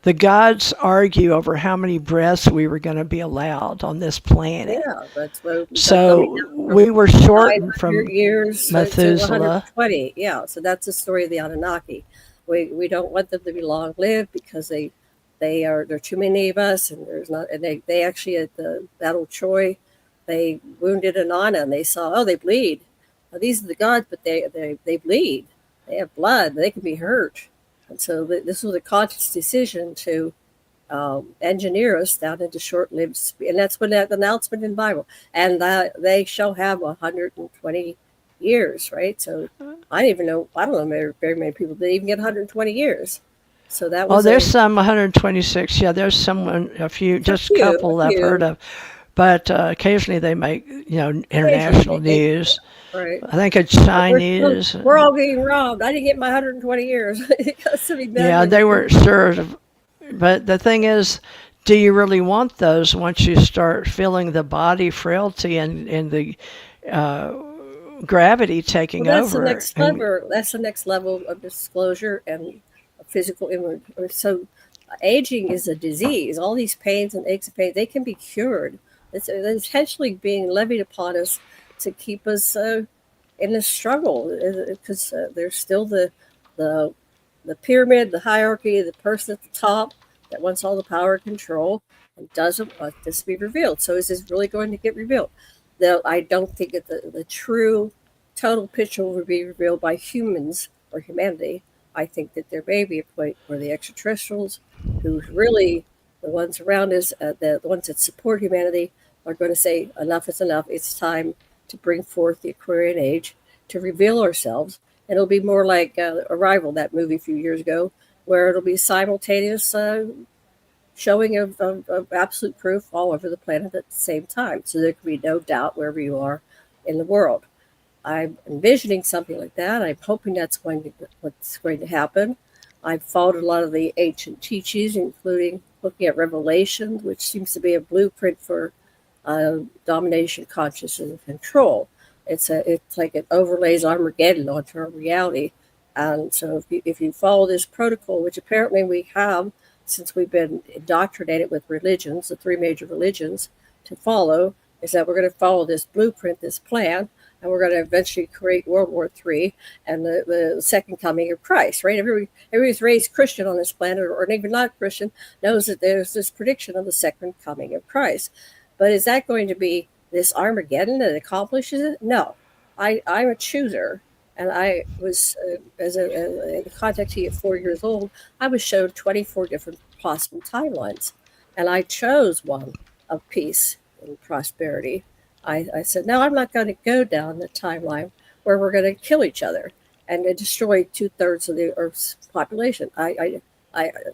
S1: the gods argue over how many breaths we were going to be allowed on this planet.
S2: Yeah, that's what.
S1: So we were shortened from
S2: years
S1: Methuselah.
S2: 120. Yeah, so that's the story of the Anunnaki. We don't want them to be long lived, because there are too many of us, and they actually, at the Battle of Troy, they wounded Inanna, and they saw, they bleed. Now, these are the gods, but they bleed. They have blood. They can be hurt. And so this was a conscious decision to engineer us down into short-lived, and that's when that announcement in the Bible. And they shall have 120 years, right? So I don't know very many people that even get 120 years. So that was.
S1: There's some 126. Yeah, there's a few, just a couple I've heard of. But occasionally they make, international news.
S2: Right.
S1: I think it's Chinese.
S2: We're all getting robbed. I didn't get my 120 years.
S1: Yeah, they weren't sure. But the thing is, do you really want those once you start feeling the body frailty and the uh, gravity
S2: Well,
S1: taking
S2: that's the
S1: over?
S2: next
S1: And
S2: level. That's the next level of disclosure and physical image. So, aging is a disease. All these pains and aches and pains, they can be cured. It's intentionally being levied upon us to keep us in the struggle, because there's still the the pyramid, the hierarchy, the person at the top that wants all the power and control and doesn't want this to be revealed. So is this really going to get revealed? Though I don't think that the true total picture will be revealed by humans or humanity. I think that there may be a point where the extraterrestrials, who's really the ones around us, the ones that support humanity, are going to say enough is enough. It's time to bring forth the Aquarian Age to reveal ourselves. And it'll be more like Arrival, that movie a few years ago, where it'll be simultaneous showing of absolute proof all over the planet at the same time. So there can be no doubt wherever you are in the world. I'm envisioning something like that. I'm hoping that's what's going to happen. I've followed a lot of the ancient teachings, including looking at Revelation, which seems to be a blueprint for domination, consciousness, and control. It's like it overlays Armageddon onto our reality. And so if you follow this protocol, which apparently we have since we've been indoctrinated with religions, the three major religions to follow, is that we're going to follow this blueprint, this plan, and we're going to eventually create World War III and the second coming of Christ, right? Everybody's raised Christian on this planet, or even not Christian, knows that there's this prediction of the second coming of Christ. But is that going to be this Armageddon that accomplishes it? No. I'm a chooser. And I was, in contact at 4 years old, I was shown 24 different possible timelines. And I chose one of peace and prosperity. I said, no, I'm not going to go down the timeline where we're going to kill each other and destroy 2/3 of the Earth's population. I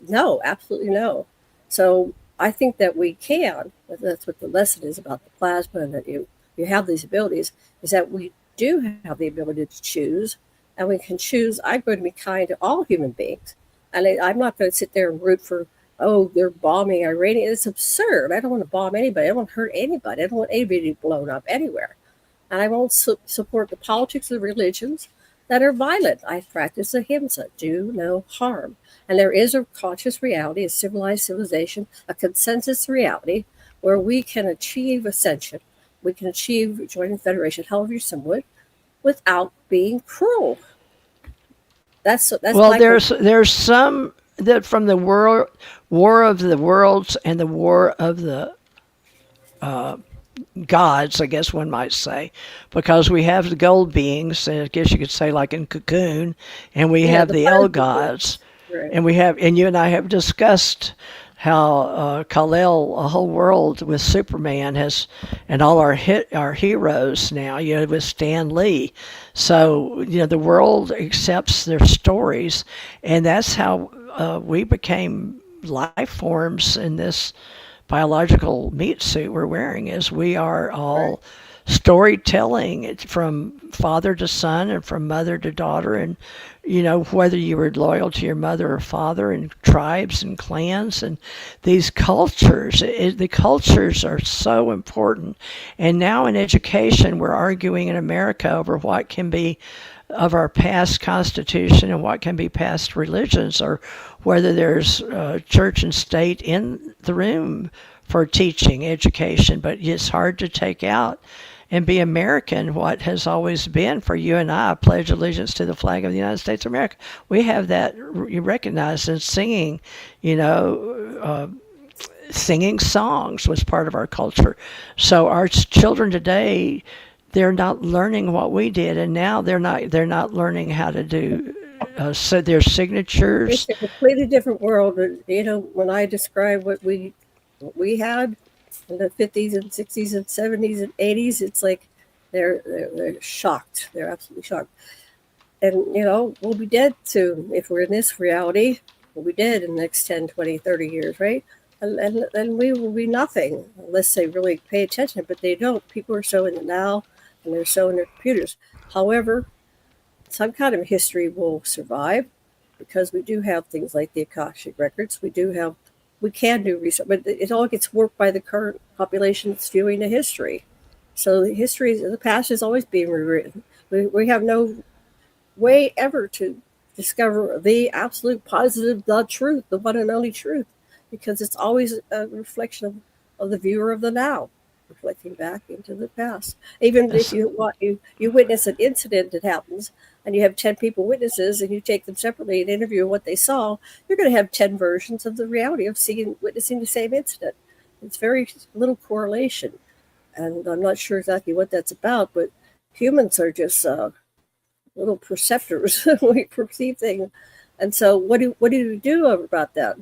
S2: no, absolutely no. So I think that we can. That's what the lesson is about the plasma, and that you have these abilities. Is that we do have the ability to choose, and we can choose. I'm going to be kind to all human beings, and I'm not going to sit there and root for, oh, they're bombing Iran. It's absurd. I don't want to bomb anybody. I don't want to hurt anybody. I don't want anybody to be blown up anywhere. And I won't support the politics of religions that are violent. I practice ahimsa, do no harm. And there is a conscious reality, a civilized civilization, a consensus reality where we can achieve ascension. We can achieve joining federation, however you some would, without being cruel. That's
S1: well,
S2: my
S1: there's some that from the war of the worlds and the war of the gods, I guess one might say, because we have the gold beings, and I guess you could say like in Cocoon, and we
S2: yeah
S1: have
S2: the
S1: the
S2: part
S1: L
S2: of the
S1: gods,
S2: right.
S1: and you and I have discussed how Kal-El, a whole world with Superman has, and all our heroes now, with Stan Lee. So the world accepts their stories, and that's how we became life forms in this biological meat suit we're wearing. Is we are
S2: Right.
S1: all storytelling from father to son and from mother to daughter, and whether you were loyal to your mother or father, and tribes and clans and these cultures, the cultures are so important. And now in education we're arguing in America over what can be of our past constitution and what can be past religions, or whether there's church and state in the room for teaching education. But it's hard to take out and be American what has always been for you and I. Pledge allegiance to the flag of the United States of America. We have that recognized, and singing, singing songs was part of our culture. So our children today, they're not learning what we did, and now they're not learning how to do so their
S2: It's
S1: signatures.
S2: a completely different world. When I describe what we had in the 50s and 60s and 70s and 80s, it's like they're shocked. They're absolutely shocked. And we'll be dead soon if we're in this reality. We'll be dead in the next 10, 20, 30 years, right? And we will be nothing unless they really pay attention, but they don't. People are so in the now, and they're so in their computers. However, some kind of history will survive because we do have things like the Akashic records. We do have we can do research, but it all gets warped by the current population that's viewing the history. So the history, the past is always being rewritten. We have no way ever to discover the absolute positive, the truth, the one and only truth, because it's always a reflection of the viewer of the now, reflecting back into the past. Even if you witness an incident that happens and you have 10 people witnesses and you take them separately and interview what they saw, you're going to have 10 versions of the reality of witnessing the same incident. It's very little correlation. And I'm not sure exactly what that's about, but humans are just little perceptors. We perceive things. And so what do you do about that?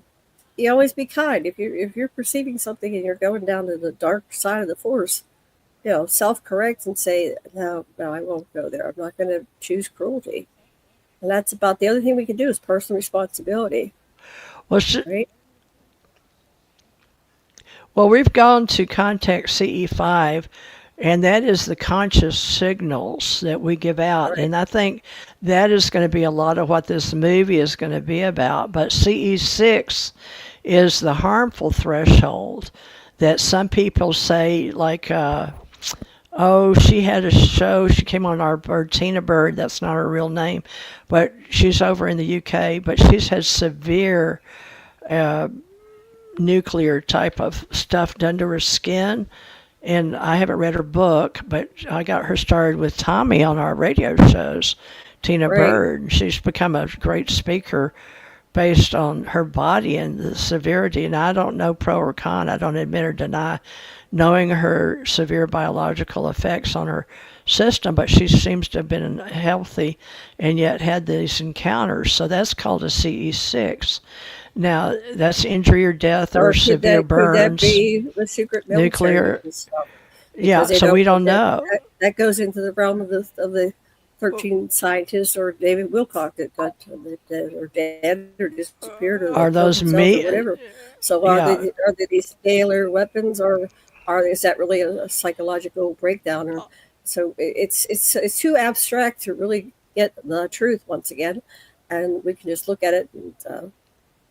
S2: You always be kind. If you're perceiving something and you're going down to the dark side of the force, self-correct and say, no, I won't go there. I'm not going to choose cruelty. And that's about the other thing we can do is personal responsibility.
S1: Well,
S2: right?
S1: Well, we've gone to contact CE5, and that is the conscious signals that we give out.
S2: Right.
S1: And I think that is going to be a lot of what this movie is going to be about. But CE6 is the harmful threshold that some people say, like, she had a show. She came on our bird, Tina Bird. That's not her real name, but she's over in the UK. But she's had severe nuclear type of stuff done to her skin. And I haven't read her book, but I got her started with Tommy on our radio shows, Tina
S2: Right.
S1: Bird. She's become a great speaker based on her body and the severity. And I don't know pro or con. I don't admit or deny knowing her severe biological effects on her system, but she seems to have been healthy and yet had these encounters. So that's called a CE6. Now, that's injury or death or severe burns.
S2: Could that be the secret
S1: Nuclear.
S2: military stuff?
S1: Yeah, so we don't know.
S2: That goes into the realm of the 13 scientists or David Wilcock that got that are dead or disappeared or
S1: Are those
S2: or whatever. So are they these scalar weapons or is that really a psychological breakdown? Or so it's too abstract to really get the truth once again, and we can just look at it and.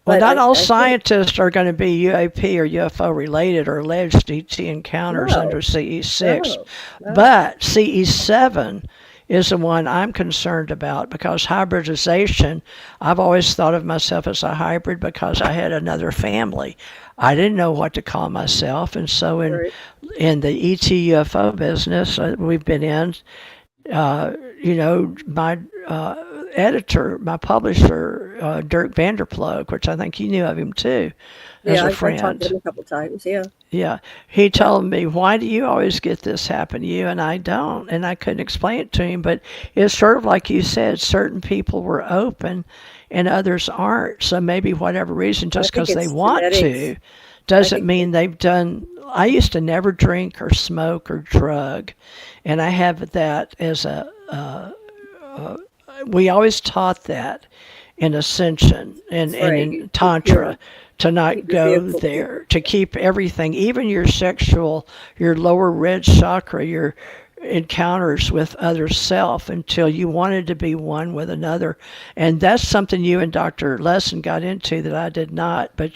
S1: Well, not all scientists are going to be UAP or UFO related or alleged ET encounters under CE6.
S2: No.
S1: But CE7 is the one I'm concerned about because hybridization, I've always thought of myself as a hybrid because I had another family. I didn't know what to call myself. And so in the ET UFO business we've been in, my editor, my publisher, Dirk Vanderplug, which I think you knew of him too, as a friend.
S2: I talked to him a couple times,
S1: Yeah. He told me, why do you always get this happen to you and I don't? And I couldn't explain it to him, but it's sort of like you said, certain people were open and others aren't. So maybe whatever reason, just because they want to, doesn't mean they've done. I used to never drink or smoke or drug, and I have that as we always taught that in Ascension and in Tantra to not go there, to keep everything, even your sexual, your lower red chakra, your encounters with other self until you wanted to be one with another. And that's something you and Dr. Lessin got into that I did not. But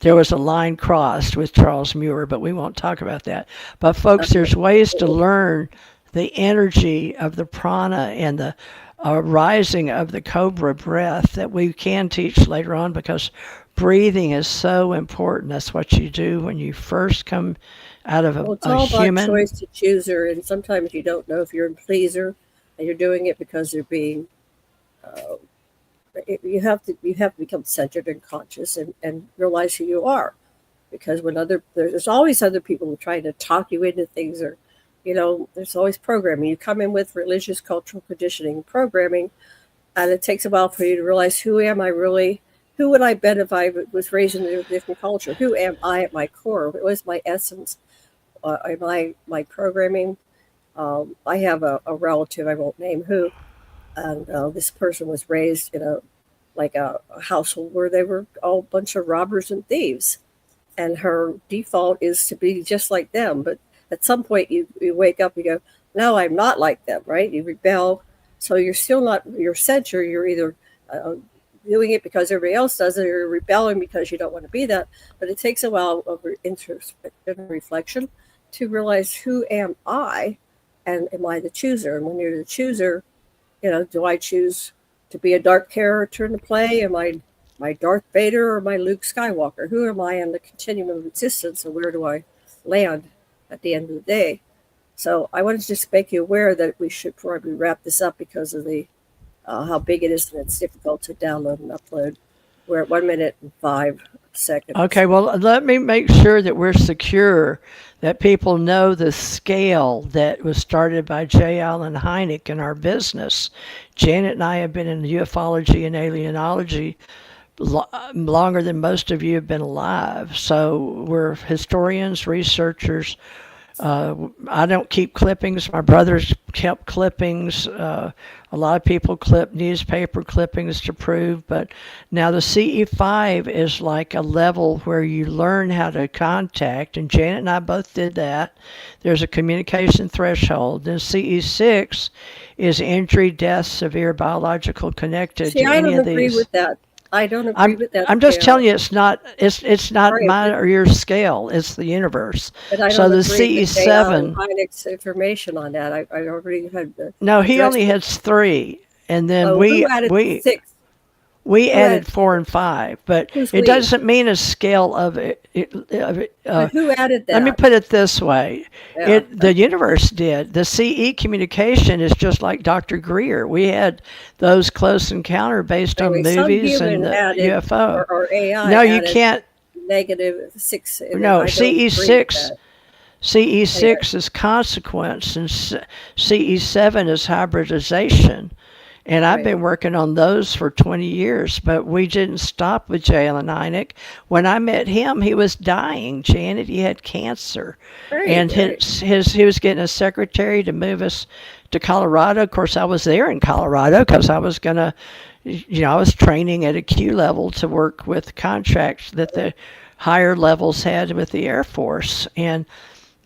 S1: there was a line crossed with Charles Muir, but we won't talk about that. But folks, there's ways to learn the energy of the prana and the rising of the cobra breath that we can teach later on because breathing is so important. That's what you do when you first come out of
S2: it's all
S1: human.
S2: about choice to chooser, and sometimes you don't know if you're a pleaser and you're doing it because you're being. You have to become centered and conscious and realize who you are, because there's always other people trying to talk you into things or. There's always programming. You come in with religious, cultural conditioning programming, and it takes a while for you to realize who am I really? Who would I been if I was raised in a different culture? Who am I at my core? What is my essence? Am I my programming? I have a relative, I won't name who, and this person was raised in a household where they were all a bunch of robbers and thieves, and her default is to be just like them, but at some point you wake up and you go, no, I'm not like them, right? You rebel. So you're still not your censor. You're either doing it because everybody else does it, or you're rebelling because you don't want to be that. But it takes a while of introspection and reflection to realize, who am I, and am I the chooser? And when you're the chooser, do I choose to be a dark character in the play? Am I my Darth Vader or my Luke Skywalker? Who am I in the continuum of existence, and where do I land at the end of the day? So I wanted to just make you aware that we should probably wrap this up because of the how big it is, and it's difficult to download and upload. We're at 1 minute and 5 seconds.
S1: Okay, well, let me make sure that we're secure, that people know the scale that was started by J. Allen Hynek in our business. Janet and I have been in ufology and alienology longer than most of you have been alive. So we're historians, researchers. I don't keep clippings. My brothers kept clippings. A lot of people clip newspaper clippings to prove. But now the CE5 is like a level where you learn how to contact, and Janet and I both did that. There's a communication threshold. Then CE6 is injury, death, severe biological connected
S2: See,
S1: to
S2: I
S1: any
S2: don't
S1: of
S2: agree
S1: these.
S2: with that. I don't agree with that.
S1: I'm just
S2: scale.
S1: telling you, it's not
S2: Right,
S1: mine or your scale. It's the universe.
S2: But I
S1: So
S2: don't
S1: the
S2: agree with J. Allen
S1: CE7.
S2: Hynek's information on that. I already had
S1: No, he
S2: addressed
S1: only
S2: it.
S1: has 3, and then
S2: Oh, who added 6?
S1: we
S2: Who
S1: added
S2: added
S1: 4 and 5. But
S2: Who's
S1: it
S2: we?
S1: doesn't mean a scale of it.
S2: But who added
S1: Let me
S2: that?
S1: put it this way:
S2: Yeah.
S1: the universe did. The CE communication is just like Dr. Greer. We had those close encounter based on
S2: Anyway, some
S1: movies
S2: human
S1: and the
S2: added,
S1: UFO.
S2: or AI
S1: No, you
S2: added
S1: can't.
S2: -6, and
S1: No,
S2: I don't agree with
S1: CE6.
S2: that. Anyway,
S1: CE6 is consequence, and CE7 is hybridization. And I've
S2: right,
S1: been working on those for 20 years, but we didn't stop with J. Allen Hynek. When I met him, he was dying, Janet. He had cancer.
S2: right,
S1: And
S2: right.
S1: he was getting a secretary to move us to Colorado. Of course, I was there in Colorado because I was going to, I was training at a Q level to work with contracts that the higher levels had with the Air Force. And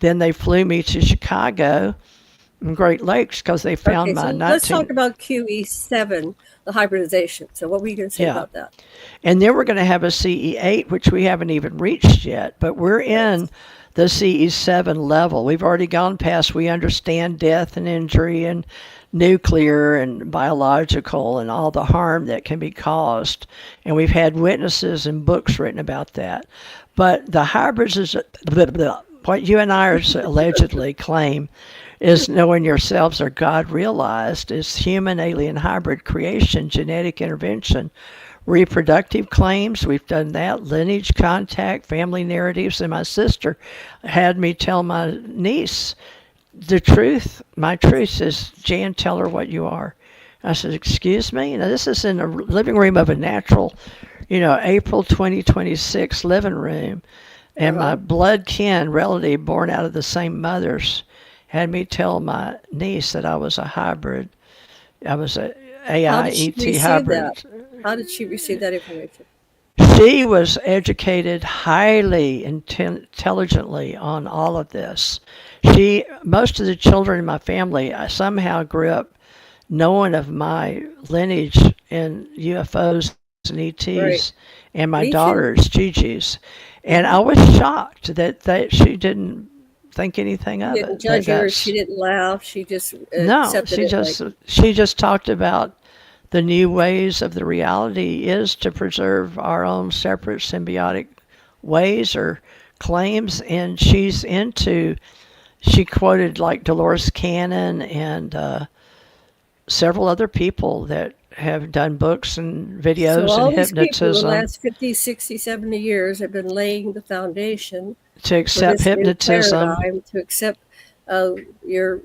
S1: then they flew me to Chicago and Great Lakes because they found
S2: Okay,
S1: my
S2: so let's
S1: 19.
S2: talk about QE7, the hybridization. So what were you going to say
S1: Yeah.
S2: about that?
S1: And then we're going to have a CE8, which we haven't even reached yet, but we're
S2: Right,
S1: in the CE7 level. We've already gone past, we understand death and injury and nuclear and biological and all the harm that can be caused. And we've had witnesses and books written about that. But the hybrids is what you and I are allegedly claim is knowing yourselves are God realized, is human alien hybrid creation, genetic intervention, reproductive claims. We've done that, lineage contact, family narratives. And my sister had me tell my niece the truth. My truth is, Jan, tell her what you are. I said, excuse me? Now, this is in the living room of a natural, April 2026 living room. And my
S2: uh-huh.
S1: blood kin relative born out of the same mothers had me tell my niece that I was a hybrid. I was a
S2: How did she
S1: AIET
S2: receive that?
S1: hybrid.
S2: How did she receive that information?
S1: She was educated highly intelligently on all of this. Most of the children in my family, I somehow grew up knowing of my lineage in UFOs and
S2: Right.
S1: ETs, and my
S2: Me too.
S1: daughter's Gigi's. And
S2: Hmm.
S1: I was shocked that she didn't think anything
S2: She
S1: of
S2: didn't
S1: it. That
S2: judge her. She
S1: that's
S2: didn't laugh. She just
S1: no,
S2: accepted it like,
S1: she just talked about the new ways of the reality is to preserve our own separate symbiotic ways or claims, and she quoted like Dolores Cannon and several other people that have done books and
S2: so
S1: videos and
S2: all these people in the
S1: hypnotism
S2: last 50, 60, 70 years have been laying the foundation
S1: to
S2: for
S1: accept
S2: this new
S1: hypnotism
S2: paradigm to accept your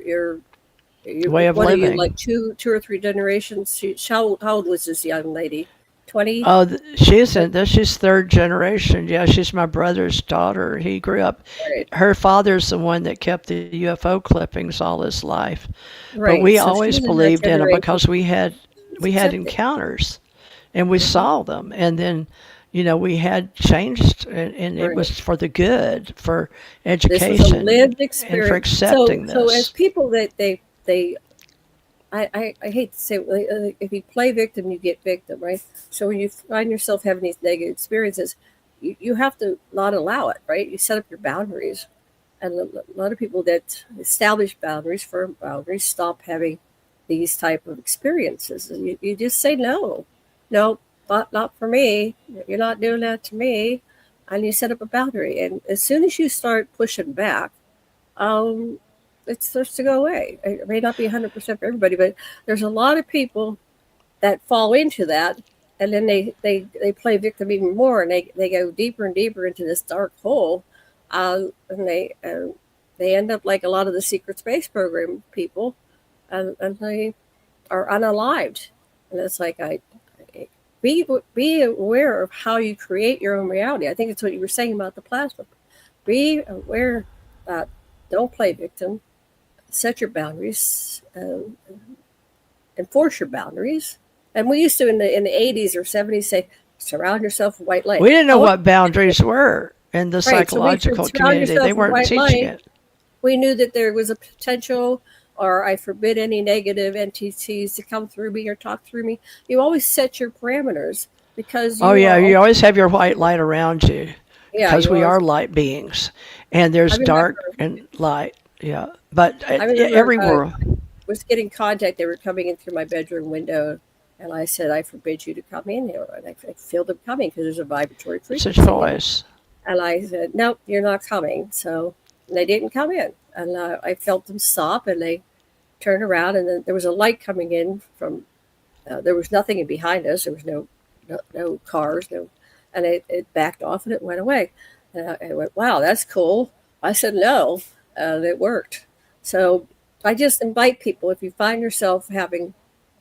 S1: way of
S2: what are you,
S1: living.
S2: like two or three generations? How old was this young lady? 20?
S1: Oh, she's
S2: Like,
S1: in this. She's third generation. Yeah, she's my brother's daughter. He grew up.
S2: right,
S1: Her father's the one that kept the UFO clippings all his life. But
S2: right.
S1: we
S2: So
S1: always
S2: she's in that
S1: believed in them
S2: generation.
S1: because
S2: It's
S1: we had
S2: accepting.
S1: encounters and we
S2: Hmm.
S1: saw them, and then we had changed, and it
S2: Right.
S1: was for the good, for
S2: This was a
S1: education,
S2: lived
S1: and for
S2: experience. So
S1: accepting
S2: so as
S1: this.
S2: people that they I hate to say it, if you play victim, you get victim, right? So when you find yourself having these negative experiences, you have to not allow it, right? You set up your boundaries. And a lot of people that establish boundaries, firm boundaries, stop having these type of experiences. And you just say no, no, not for me. You're not doing that to me. And you set up a boundary. And as soon as you start pushing back, um, it starts to go away. It may not be 100% for everybody, but there's a lot of people that fall into that, and then they play victim even more, and they go deeper and deeper into this dark hole, and they end up like a lot of the secret space program people, and they are unalived, and it's like be aware of how you create your own reality. I think it's what you were saying about the plasma. Be aware that don't play victim, set your boundaries, enforce your boundaries. And we used to in the 80s or 70s say, surround yourself with white light.
S1: We didn't know what boundaries were in the
S2: Right. So we
S1: psychological
S2: said, surround
S1: community. They
S2: yourself with
S1: weren't
S2: white
S1: teaching
S2: light.
S1: it.
S2: We knew that there was a potential, or I forbid any negative entities to come through me or talk through me. You always set your parameters because
S1: Oh,
S2: you
S1: yeah,
S2: are,
S1: you always have your white light around you
S2: yeah,
S1: because
S2: you
S1: we
S2: always,
S1: are light beings, and
S2: I
S1: there's
S2: remember,
S1: dark and light. Yeah, but
S2: I remember
S1: every world.
S2: was getting contact. They were coming in through my bedroom window, and I said, "I forbid you to come in here." And I feel them coming because there's a vibratory
S1: It's a
S2: frequency there.
S1: choice.
S2: And I said, "Nope, you're not coming." So they didn't come in, and I felt them stop, and they turned around, and then there was a light coming in from. There was nothing in behind us. There was no cars, no, and it backed off and it went away. And I went, "Wow, that's cool." I said, "No," and it worked. So I just invite people, if you find yourself having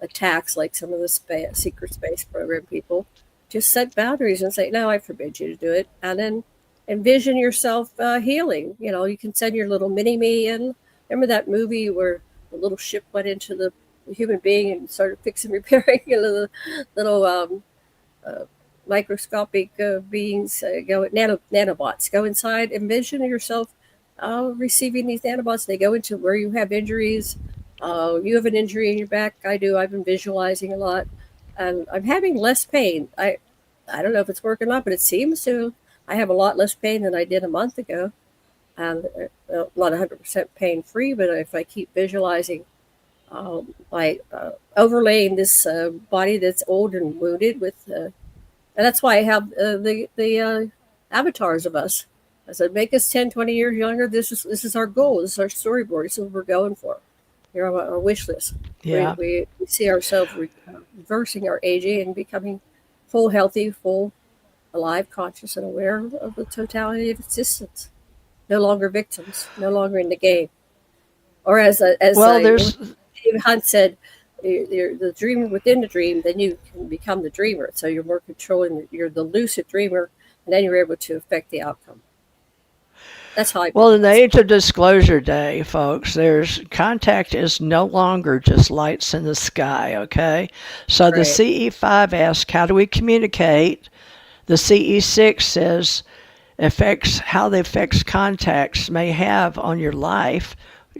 S2: attacks like some of the secret space program people, just set boundaries and say, "No, I forbid you to do it," and then envision yourself healing. You know, you can send your little mini me in. Remember that movie where the little ship went into the human being and started fixing, repairing, the little uh, microscopic beings, nanobots go inside. Envision yourself receiving these nanobots. They go into where you have injuries. You have an injury in your back. I do. I've been visualizing a lot, and I'm having less pain. I don't know if it's working or not, but it seems to. I have a lot less pain than I did a month ago, and not 100% pain free. But if I keep visualizing by overlaying this body that's old and wounded with, and that's why I have the avatars of us. I said, make us 10, 20 years younger. This is our goal. This is our storyboard. This is what we're going for. Here on our wish list.
S1: Yeah.
S2: We see ourselves reversing our aging and becoming full, healthy, full, alive, conscious, and aware of the totality of existence. No longer victims. No longer in the game. Or
S1: Well, there's
S2: David Hunt said, you're the dreamer within the dream, then you can become the dreamer. So you're more controlling, you're the lucid dreamer, and then you're able to affect the outcome. That's how I
S1: well, in the
S2: visualize it.
S1: age of disclosure day, folks, there's contact is no longer just lights in the sky, okay? So the
S2: Right,
S1: CE5 asks, how do we communicate? The CE6 says affects how the effects contacts may have on your life,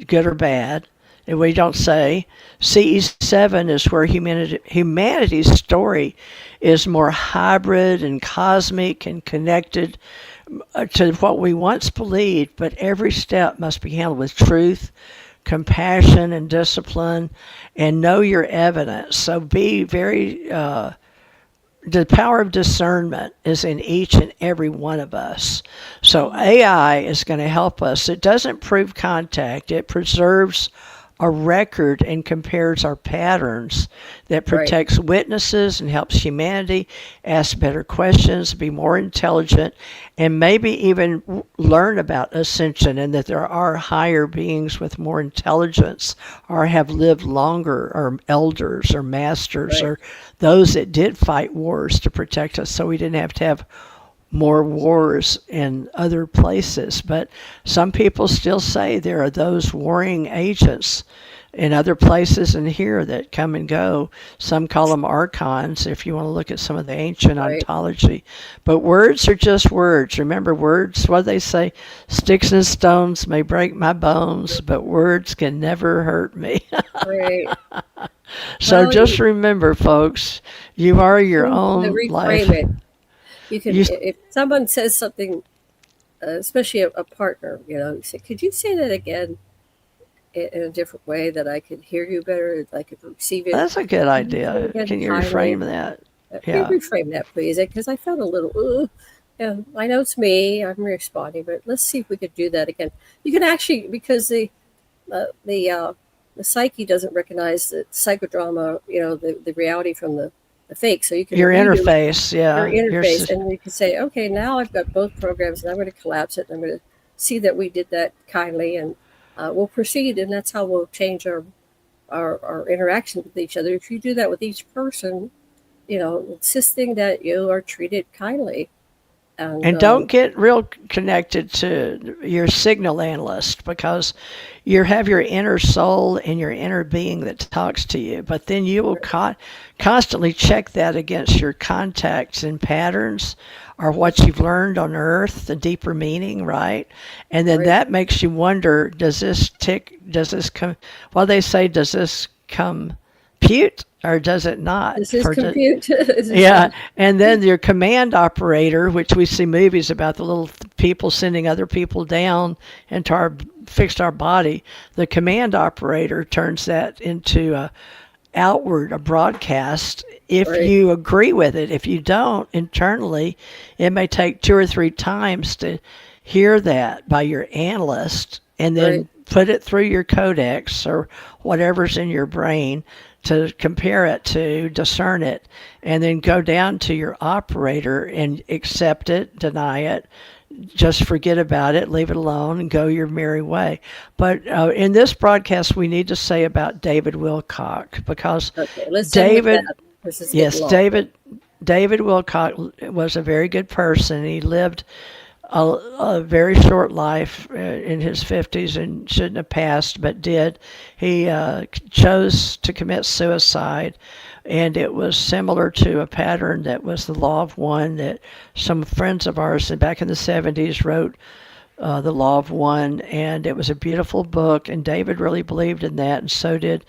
S1: good or bad. And we don't say. CE7 is where humanity's story is more hybrid and cosmic and connected to what we once believed, but every step must be handled with truth, compassion, and discipline, and know your evidence. So be very the power of discernment is in each and every one of us. So AI is going to help us. It doesn't prove contact, it preserves a record and compares our patterns that
S2: right,
S1: protects witnesses and helps humanity ask better questions, be more intelligent, and maybe even learn about ascension and that there are higher beings with more intelligence or have lived longer or elders or masters
S2: right.
S1: or those that did fight wars to protect us so we didn't have to have more wars in other places. But some people still say there are those warring agents in other places in here that come and go. Some call them archons if you want to look at some of the ancient
S2: Right.
S1: ontology. But words are just words. Remember, words, what do they say? Sticks and stones may break my bones, but words can never hurt me.
S2: Right.
S1: So
S2: Well,
S1: just remember, folks, you are your
S2: to
S1: own life.
S2: reframe it. You can,
S1: You,
S2: if someone says something, especially a partner, you say, "Could you say that again in a different way that I could hear you better, that I could receive it?
S1: that's a good
S2: Can you say it
S1: idea.
S2: again
S1: Can you
S2: kindly?
S1: reframe that?
S2: Can you
S1: Yeah.
S2: reframe that, please? Because I felt a little, yeah, I know it's me. I'm responding, but let's see if we could do that again. You can actually, because uh, the uh, the psyche doesn't recognize the psychodrama, the reality from the fake. So you can
S1: Your
S2: redo
S1: interface,
S2: your
S1: yeah.
S2: interface, and you can say, okay, now I've got both programs, and I'm going to collapse it, and I'm going to see that we did that kindly, and we'll proceed, and that's how we'll change our interaction with each other. If you do that with each person, insisting that you are treated kindly, and
S1: And don't get real connected to your signal analyst because you have your inner soul and your inner being that talks to you. But then you will constantly check that against your contacts and patterns or what you've learned on earth, the deeper meaning, right? And then
S2: right,
S1: that makes you wonder, does this come, well, they say, does this compute or does it not?
S2: this is compute.
S1: Yeah, and then your command operator, which we see movies about the little people sending other people down into our fixed our body. The command operator turns that into a broadcast. If
S2: Right,
S1: you agree with it, if you don't internally, it may take 2 or 3 times to hear that by your analyst, and
S2: right,
S1: then put it through your codex or whatever's in your brain to compare it to, discern it, and then go down to your operator and accept it, deny it, just forget about it, leave it alone, and go your merry way. But in this broadcast, we need to say about David Wilcock because
S2: okay, let's end with
S1: David,
S2: that. This is getting
S1: yes,
S2: long.
S1: David Wilcock was a very good person. He lived a very short life in his 50s and shouldn't have passed, but did. He chose to commit suicide, and it was similar to a pattern that was the law of one that some friends of ours back in the 70s wrote. The Law of One, and it was a beautiful book, and David really believed in that, and so did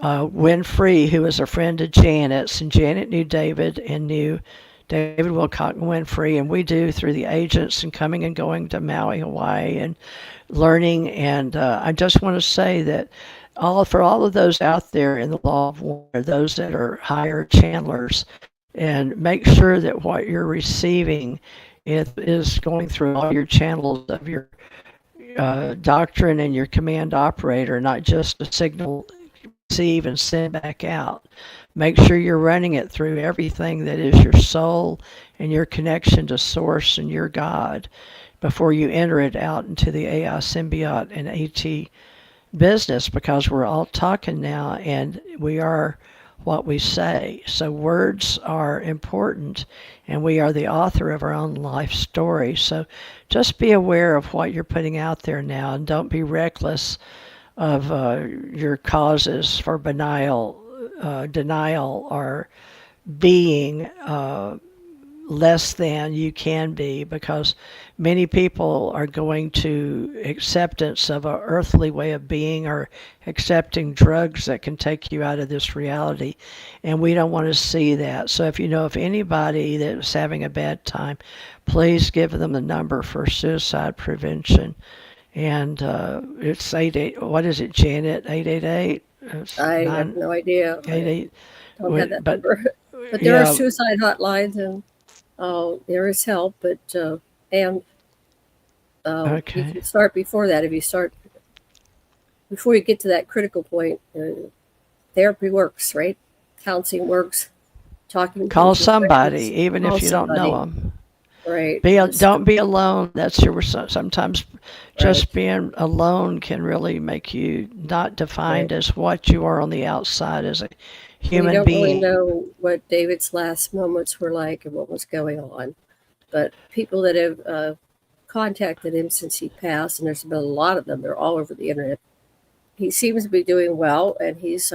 S1: Winfrey, who was a friend of Janet's, and Janet knew David and knew David Wilcock and Winfrey, and we do through the agents and coming and going to Maui, Hawaii, and learning. And I just want to say that for all of those out there in the law of war, those that are higher channelers, and make sure that what you're receiving is going through all your channels of your doctrine and your command operator, not just a signal receive and send back out. Make sure you're running it through everything that is your soul and your connection to source and your God before you enter it out into the AI symbiote and AT business, because we're all talking now and we are what we say. So words are important, and we are the author of our own life story. So just be aware of what you're putting out there now, and don't be reckless of your causes for denial, or being less than you can be, because many people are going to acceptance of an earthly way of being or accepting drugs that can take you out of this reality, and we don't want to see that. So if you know of anybody that's having a bad time, please give them the number for suicide prevention. And it's 88. What is it, Janet? 888. It's
S2: I have
S1: nine
S2: no idea.
S1: eight
S2: I
S1: eight.
S2: don't have that
S1: But
S2: number. But there are
S1: yeah,
S2: suicide hotlines, and there is help. But and you
S1: okay.
S2: can start before that. If you start before you get to that critical point, therapy works, right? Counseling works. Talking
S1: Call
S2: things with
S1: somebody,
S2: friends.
S1: even
S2: Call
S1: if you don't know
S2: somebody,
S1: them.
S2: right?
S1: Don't be alone. That's your sometimes
S2: Right.
S1: just being alone can really make you not
S2: Right.
S1: defined as what you are on the outside as a
S2: We
S1: human
S2: don't really
S1: being.
S2: know what David's last moments were like and what was going on, but people that have contacted him since he passed, and there's been a lot of them. They're all over the internet. he seems to be doing well, and he's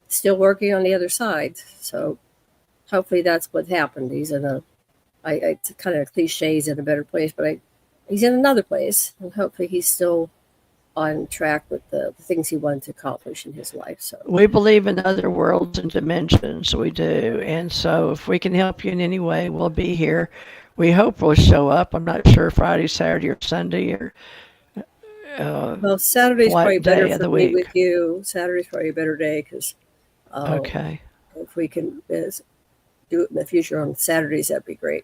S2: still working on the other side. So hopefully that's what happened. He's in it's kind of cliche, he's in a better place, but he's in another place, and hopefully he's still on track with the things he wanted to accomplish in his life. So
S1: We believe in other worlds and dimensions. We do. And so if we can help you in any way, we'll be here. We hope we'll show up. I'm not sure Friday, Saturday, or Sunday, or
S2: well, Saturday's
S1: what
S2: probably
S1: day
S2: better
S1: of
S2: for
S1: the
S2: me
S1: week.
S2: with you. Saturday's probably a better day because
S1: Okay.
S2: if we can do it in the future on Saturdays, that'd be great.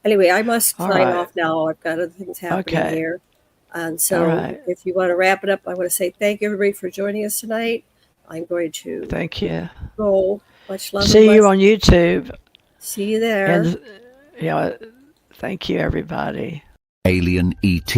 S2: Anyway, I must
S1: All
S2: sign
S1: right.
S2: off now. I've got other things happening
S1: Okay.
S2: here. And
S1: All
S2: so
S1: right.
S2: if you want to wrap it up, I want to say thank you, everybody, for joining us tonight. I'm going to
S1: Thank you.
S2: go. Much love and
S1: See you
S2: blessings.
S1: on YouTube.
S2: See you there.
S1: And, thank you, everybody.
S3: Alien ET.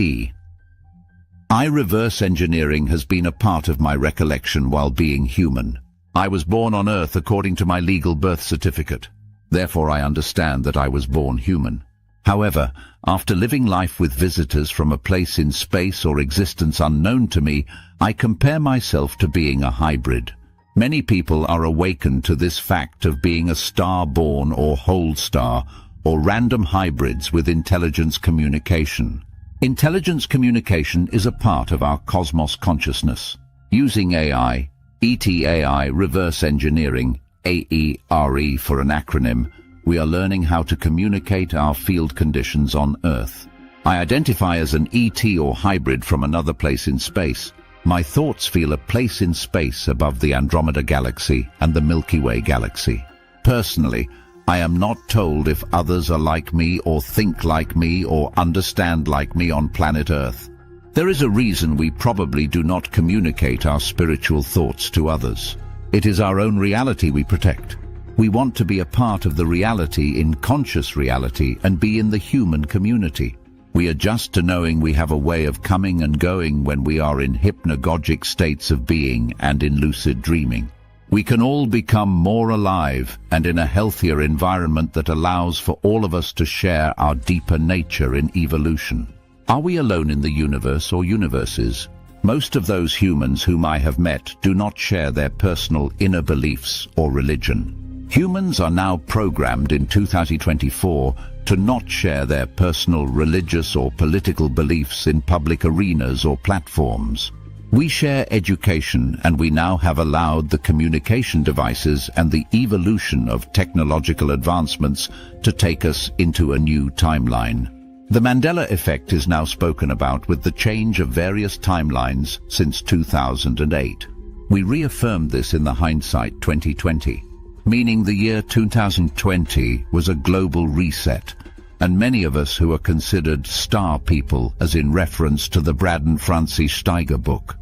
S3: Reverse engineering has been a part of my recollection while being human. I was born on Earth according to my legal birth certificate. Therefore, I understand that I was born human. However, after living life with visitors from a place in space or existence unknown to me, I compare myself to being a hybrid. Many people are awakened to this fact of being a star-born or whole star, or random hybrids with intelligence communication. Intelligence communication is a part of our cosmos consciousness. Using AI, ETAI reverse engineering, AERE for an acronym, we are learning how to communicate our field conditions on Earth. I identify as an ET or hybrid from another place in space. My thoughts feel a place in space above the Andromeda Galaxy and the Milky Way Galaxy. Personally, I am not told if others are like me or think like me or understand like me on planet Earth. There is a reason we probably do not communicate our spiritual thoughts to others. It is our own reality we protect. We want to be a part of the reality in conscious reality and be in the human community. We adjust to knowing we have a way of coming and going when we are in hypnagogic states of being and in lucid dreaming. We can all become more alive and in a healthier environment that allows for all of us to share our deeper nature in evolution. Are we alone in the universe or universes? Most of those humans whom I have met do not share their personal inner beliefs or religion. Humans are now programmed in 2024 to not share their personal religious or political beliefs in public arenas or platforms. We share education, and we now have allowed the communication devices and the evolution of technological advancements to take us into a new timeline. The Mandela effect is now spoken about with the change of various timelines since 2008. We reaffirmed this in the hindsight 2020. Meaning the year 2020 was a global reset, and many of us who are considered star people, as in reference to the Braden Francis Steiger book,